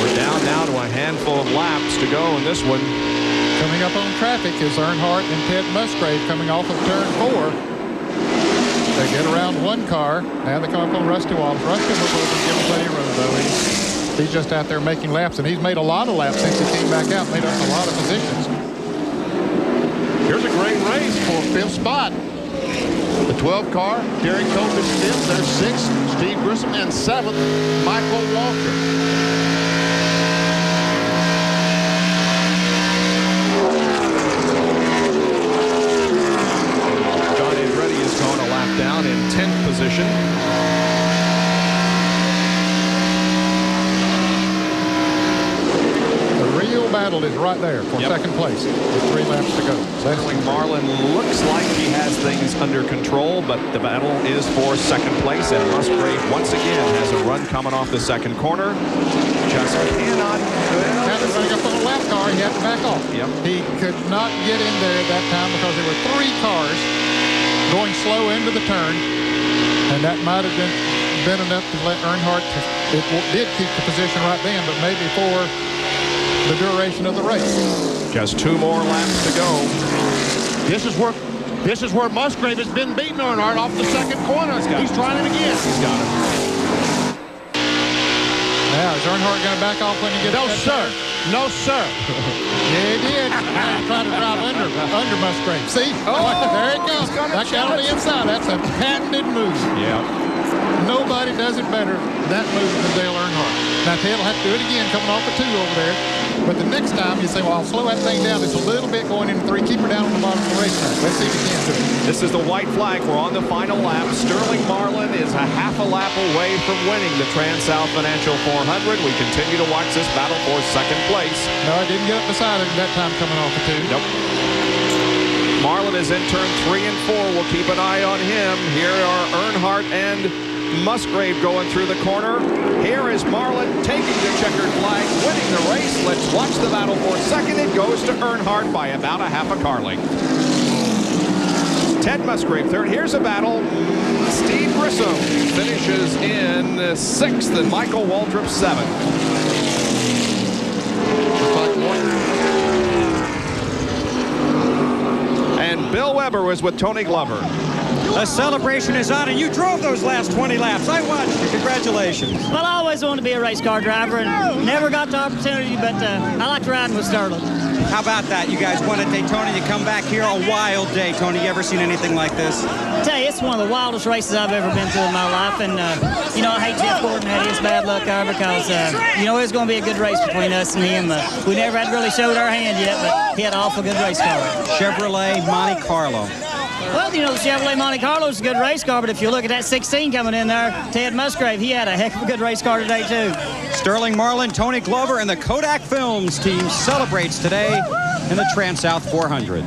We're down now to a handful of laps to go in this one. Coming up on traffic is Earnhardt and Ted Musgrave coming off of turn 4. They get around one car. Now they come up on Rusty Wallace. Rusty will give him plenty of room, though. He's just out there making laps, and he's made a lot of laps since he came back out, made up a lot of positions. Here's a great race for 5th spot. The 12 car, Derek Cope is 5th. There's 6th, Steve Grissom, and 7th, Michael Walker. Johnny Andretti is going a lap down in 10th position. battle is right there for second place with 3 laps to go. Sterling Marlin looks like he has things under control, but the battle is for second place, and Musgrave once again has a run coming off the second corner. Just cannot. After running up on the lap car, he had to back off. Yep. He could not get in there at that time because there were 3 cars going slow into the turn, and that might have been enough to let Earnhardt. It did keep the position right then, but maybe for the duration of the race. Just 2 more laps to go. This is where Musgrave has been beating Earnhardt off the second corner. He's trying it again. He's got it. Now, is Earnhardt going to back off when he gets No, sir. No, sir. Yeah, he did. Trying to drive under Musgrave. See? There it goes. Back down on the inside. That's a patented move. Yeah. Nobody does it better, that move, than Dale Earnhardt. Now, Ted will have to do it again, coming off the 2 over there. But the next time, you say, well, I'll slow that thing down just a little bit going into 3. Keep her down on the bottom of the racetrack. Let's see if he can do it. This is the white flag. We're on the final lap. Sterling Marlin is a half a lap away from winning the TranSouth Financial 400. We continue to watch this battle for second place. No, I didn't get up beside him that time coming off the 2. Nope. Marlin is in turn 3 and 4. We'll keep an eye on him. Here are Earnhardt and Musgrave going through the corner. Here is Marlin taking the checkered flag, winning the race. Let's watch the battle for second. It goes to Earnhardt by about a half a car length. Ted Musgrave third. Here's a battle. Steve Grissom finishes in 6th and Michael Waltrip 7th. And Bill Weber was with Tony Glover. The celebration is on, and you drove those last 20 laps. I watched you. Congratulations. Well, I always wanted to be a race car driver and never got the opportunity, but I liked riding with Sterling. How about that? You guys won at Daytona. You come back here, a wild Daytona. You ever seen anything like this? I tell you, it's one of the wildest races I've ever been through in my life. And, you know, I hate Jeff Gordon had his bad luck there because, you know, it was going to be a good race between us and him. We never had really showed our hand yet, but he had an awful good race car. Chevrolet Monte Carlo. Well, you know, the Chevrolet Monte Carlo is a good race car, but if you look at that 16 coming in there, Ted Musgrave, he had a heck of a good race car today, too. Sterling Marlin, Tony Glover, and the Kodak Films team celebrates today in the TranSouth 400.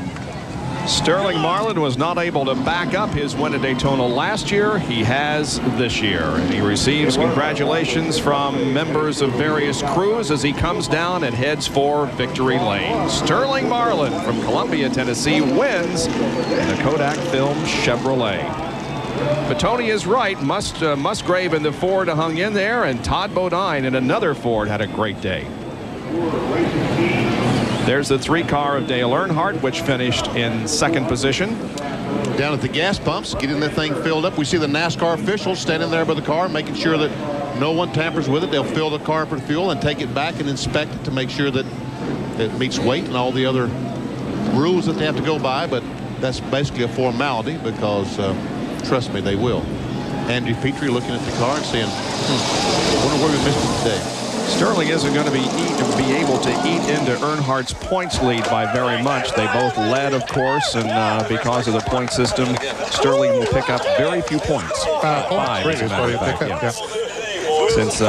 Sterling Marlin was not able to back up his win at Daytona last year. He has this year. And he receives congratulations from members of various crews as he comes down and heads for victory lane. Sterling Marlin from Columbia, Tennessee wins in the Kodak Film Chevrolet. But Tony is right. Musgrave in the Ford hung in there, and Todd Bodine in another Ford had a great day. There's the 3 car of Dale Earnhardt, which finished in 2nd position. Down at the gas pumps, getting the thing filled up. We see the NASCAR officials standing there by the car, making sure that no one tampers with it. They'll fill the car for fuel and take it back and inspect it to make sure that it meets weight and all the other rules that they have to go by. But that's basically a formality because, trust me, they will. Andy Petrie looking at the car and saying, wonder where we missed it today. Sterling isn't going to be able to eat into Earnhardt's points lead by very much. They both led, of course, and because of the point system, Sterling will pick up very few points. 5, as a matter of fact. Since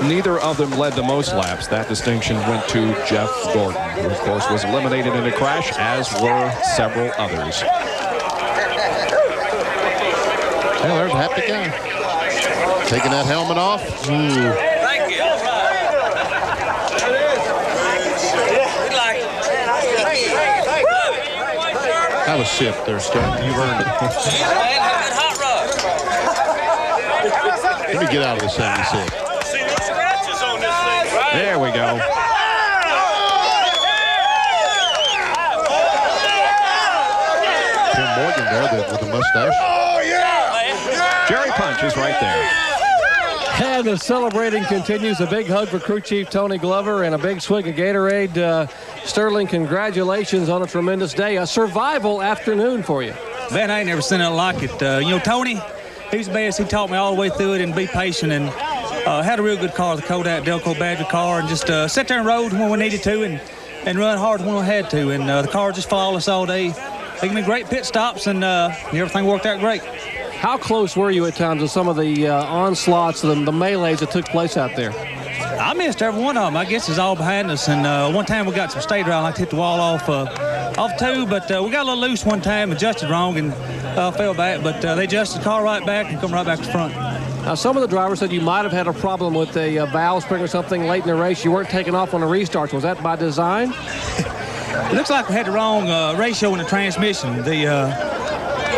neither of them led the most laps, that distinction went to Jeff Gordon, who, of course, was eliminated in a crash, as were several others. Well, there's a happy guy. Taking that helmet off. Have a sip there, Sterling. You've earned it. Let me get out of the 76. There we go. Tim Morgan there with the mustache. Jerry Punch is right there. And the celebrating continues. A big hug for crew chief Tony Glover and a big swig of Gatorade. Sterling, congratulations on a tremendous day. A survival afternoon for you. Man, I ain't never seen nothing like it. You know, Tony, he's the best. He taught me all the way through it and be patient, and had a real good car, the Kodak Delco Badger car, and just sat there and rode when we needed to and run hard when we had to. And the car just followed us all day. They gave me great pit stops, and everything worked out great. How close were you at times to some of the onslaughts, the melees that took place out there? I missed every one of them. I guess it's all behind us. And one time we got some state around, like hit the wall off two, but we got a little loose one time, adjusted wrong, and fell back. But they adjusted the car right back and come right back to front. Now, some of the drivers said you might have had a problem with a valve spring or something late in the race. You weren't taking off on the restarts. Was that by design? It looks like we had the wrong ratio in the transmission.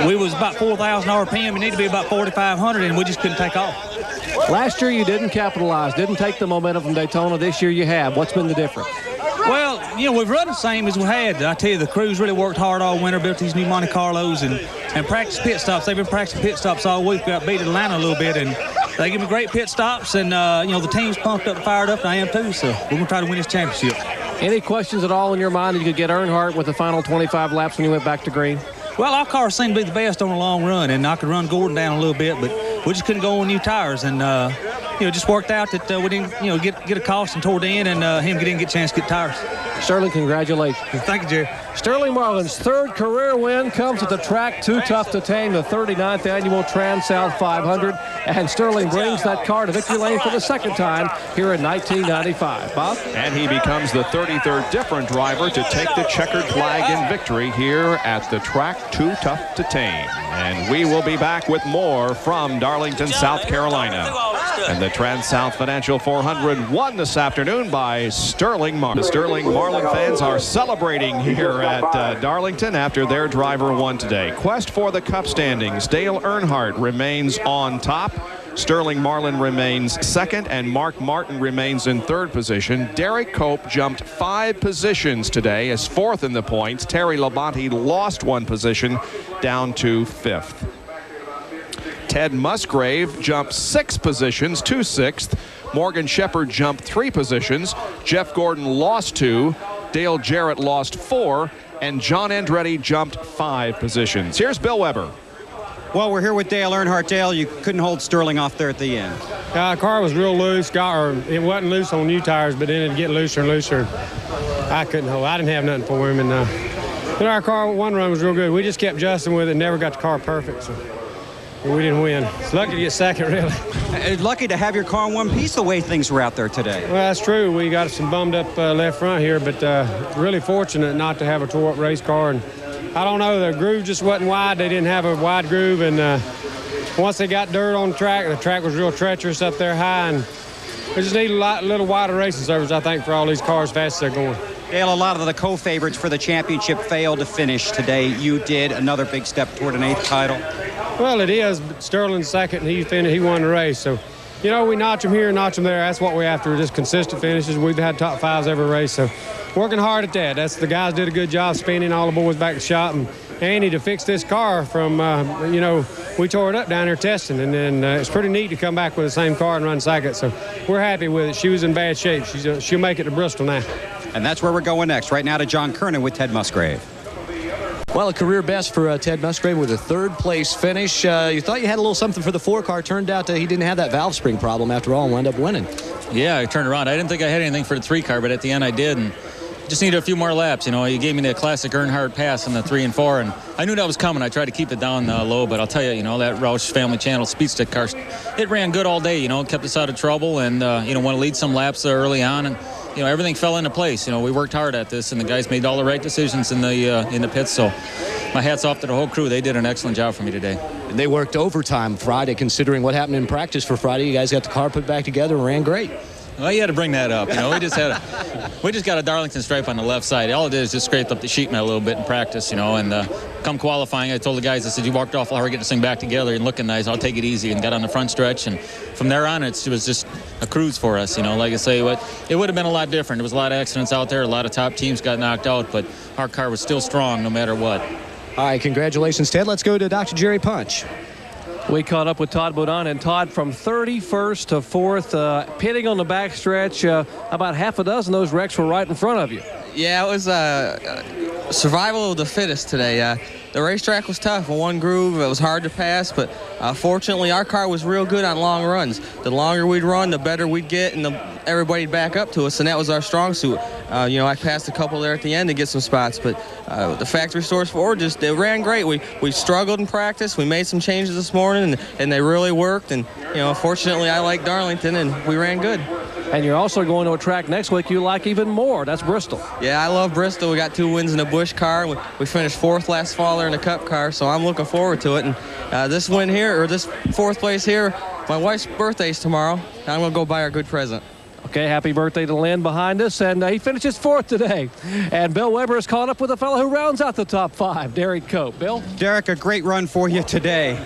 We was about 4,000 RPM. We need to be about 4,500, and we just couldn't take off. Last year you didn't capitalize, didn't take the momentum from Daytona. This year you have. What's been the difference? Well, we've run the same as we had. I tell you, the crew's really worked hard all winter, built these new Monte Carlos and practiced pit stops. They've been practicing pit stops all week. We got beat Atlanta a little bit, and they give me great pit stops, and, the team's pumped up and fired up, and I am too, so we're going to try to win this championship. Any questions at all in your mind that you could get Earnhardt with the final 25 laps when you went back to green? Well, our car seemed to be the best on the long run, and I could run Gordon down a little bit, but we just couldn't go on new tires, and just worked out that we didn't get a caution toward the end, and him didn't get a chance to get tires. Sterling, congratulations. Thank you, Jerry. Sterling Marlin's third career win comes at the track too tough to tame, the 39th annual TranSouth 500, and Sterling brings that car to victory lane for the second time here in 1995. Bob? And he becomes the 33rd different driver to take the checkered flag in victory here at the track too tough to tame. And we will be back with more from Darlington, South Carolina. And the TranSouth Financial 400 won this afternoon by Sterling Marlin. The Sterling Marlin fans are celebrating here at Darlington after their driver won today. Quest for the Cup standings. Dale Earnhardt remains on top. Sterling Marlin remains second, and Mark Martin remains in third position. Derek Cope jumped 5 positions today as fourth in the points. Terry Labonte lost 1 position down to 5th. Ted Musgrave jumped 6 positions to 6th. Morgan Shepherd jumped 3 positions. Jeff Gordon lost 2. Dale Jarrett lost 4. And John Andretti jumped 5 positions. Here's Bill Weber. Well, we're here with Dale Earnhardt. Dale, you couldn't hold Sterling off there at the end. The car was real loose. It wasn't loose on new tires, but then it'd get looser and looser. I couldn't hold. I didn't have nothing for him. And our car, one run was real good. We just kept adjusting with it and never got the car perfect. So we didn't win. It's lucky to get second, really. Lucky to have your car in one piece the way things were out there today. Well, that's true. We got some bummed up left front here, but really fortunate not to have a tore-up race car. And I don't know, the groove just wasn't wide. They didn't have a wide groove, and once they got dirt on the track was real treacherous up there high, and we just need a little wider racing surface, I think, for all these cars fast as they're going. Dale, a lot of the co-favorites for the championship failed to finish today. You did. Another big step toward an 8th title. Well, it is. Sterling's second, and he won the race. So, we notch him here, notch him there. That's what we're after, just consistent finishes. We've had top 5s every race, so working hard at that. The guys did a good job spinning all the boys back to the shop. And Andy to fix this car from, we tore it up down there testing, and then it's pretty neat to come back with the same car and run second. So we're happy with it. She was in bad shape. She'll make it to Bristol now. And that's where we're going next. Right now to John Kernan with Ted Musgrave. Well, a career best for Ted Musgrave with a 3rd place finish. You thought you had a little something for the 4 car. Turned out he didn't have that valve spring problem after all and wound up winning. Yeah, I turned around. I didn't think I had anything for the 3 car, but at the end I did. And just needed a few more laps. He gave me the classic Earnhardt pass in the 3 and 4, and I knew that was coming. I tried to keep it down low, but I'll tell you, that Roush Family Channel speed stick car, it ran good all day. Kept us out of trouble, and want to lead some laps early on, and everything fell into place. We worked hard at this, and the guys made all the right decisions in the pits. So my hat's off to the whole crew. They did an excellent job for me today. And they worked overtime Friday, considering what happened in practice for Friday. You guys got the car put back together and ran great. Well, you had to bring that up. We just got a Darlington stripe on the left side. All it did is just scrape up the sheet metal a little bit in practice, and come qualifying, I told the guys, I said, you walked off hard, get this thing back together and looking nice. I'll take it easy, and got on the front stretch. And from there on, it was just a cruise for us. Like I say, it would have been a lot different. There was a lot of accidents out there. A lot of top teams got knocked out, but our car was still strong no matter what. All right, congratulations, Ted. Let's go to Dr. Jerry Punch. We caught up with Todd Bodine, and Todd, from 31st to 4th, pitting on the backstretch, about half a dozen of those wrecks were right in front of you. Yeah, it was survival of the fittest today. The racetrack was tough. One groove, it was hard to pass, but fortunately our car was real good on long runs. The longer we'd run, the better we'd get, and everybody'd back up to us, and that was our strong suit. I passed a couple there at the end to get some spots, but the factory stores forward, they ran great. We struggled in practice. We made some changes this morning, and they really worked. And fortunately, I like Darlington, and we ran good. And you're also going to a track next week you like even more. That's Bristol. Yeah, I love Bristol. We got 2 wins in the Busch car. We finished 4th last fall there in the Cup car, so I'm looking forward to it. And this win here, or this 4th place here, my wife's birthday's tomorrow. I'm going to go buy her a good present. Okay, happy birthday to Lynn behind us, and he finishes 4th today. And Bill Weber is caught up with a fellow who rounds out the top 5, Derek Cope. Bill? Derek, a great run for you today.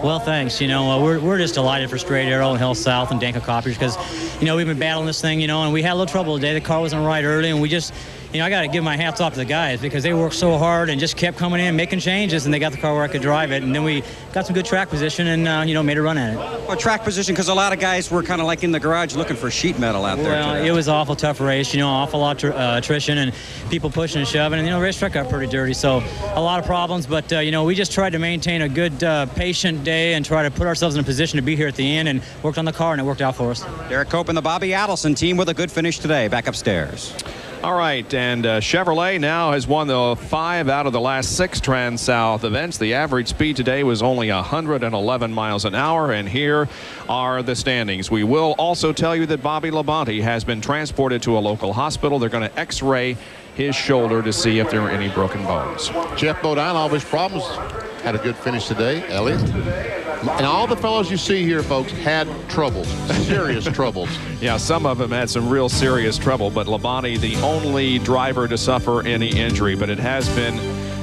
Well, thanks. You know, we're just delighted for Straight Arrow and Health South and Danko Copiers because, you know, we've been battling this thing, you know, and we had a little trouble today. The car wasn't right early, and we just, you know, I got to give my hats off to the guys because they worked so hard and just kept coming in, making changes, and they got the car where I could drive it. And then we got some good track position and, you know, made a run at it. Well, track position because a lot of guys were kind of like in the garage looking for sheet metal out there. Well, today. It was an awful tough race, you know, awful lot of attrition and people pushing and shoving. And, you know, the racetrack got pretty dirty, so a lot of problems. But, you know, we just tried to maintain a good, patient day and try to put ourselves in a position to be here at the end and worked on the car, and it worked out for us. Derek Cope and the Bobby Adelson team with a good finish today. Back upstairs. All right, and Chevrolet now has won the 5 out of the last 6 TranSouth events. The average speed today was only 111 miles an hour, and here are the standings. We will also tell you that Bobby Labonte has been transported to a local hospital. They're going to x-ray his shoulder to see if there are any broken bones. Jeff Bodine, all of his problems, had a good finish today. Elliott. And all the fellows you see here, folks, had troubles, serious troubles. Yeah, some of them had some real serious trouble, but Labonte, the only driver to suffer any injury. But it has been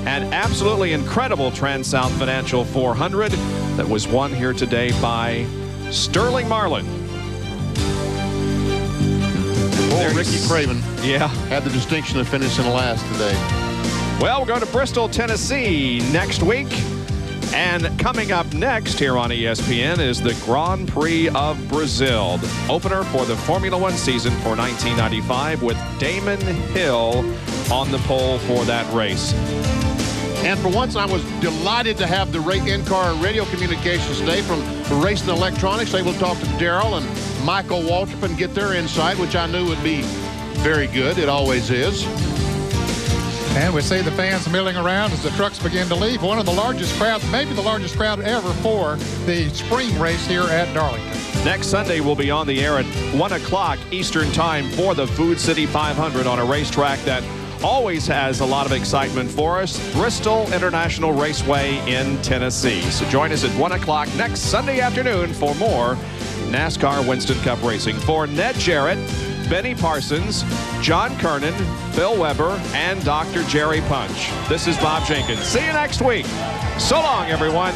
an absolutely incredible TranSouth Financial 400 that was won here today by Sterling Marlin. Poor Ricky Craven. Yeah. Had the distinction of finishing last today. Well, we'll go to Bristol, Tennessee next week. And coming up next here on ESPN is the Grand Prix of Brazil, the opener for the Formula One season for 1995 with Damon Hill on the pole for that race. And for once, I was delighted to have the in-car radio communications today from Racing Electronics. They will talk to Darrell and Michael Waltrip and get their insight, which I knew would be very good. It always is. And we see the fans milling around as the trucks begin to leave. One of the largest crowds, maybe the largest crowd ever for the spring race here at Darlington. Next Sunday, we'll be on the air at 1 o'clock Eastern Time for the Food City 500 on a racetrack that always has a lot of excitement for us, Bristol International Raceway in Tennessee. So join us at 1 o'clock next Sunday afternoon for more NASCAR Winston Cup racing. For Ned Jarrett, Benny Parsons, John Kernan, Phil Weber, and Dr. Jerry Punch. This is Bob Jenkins. See you next week. So long, everyone.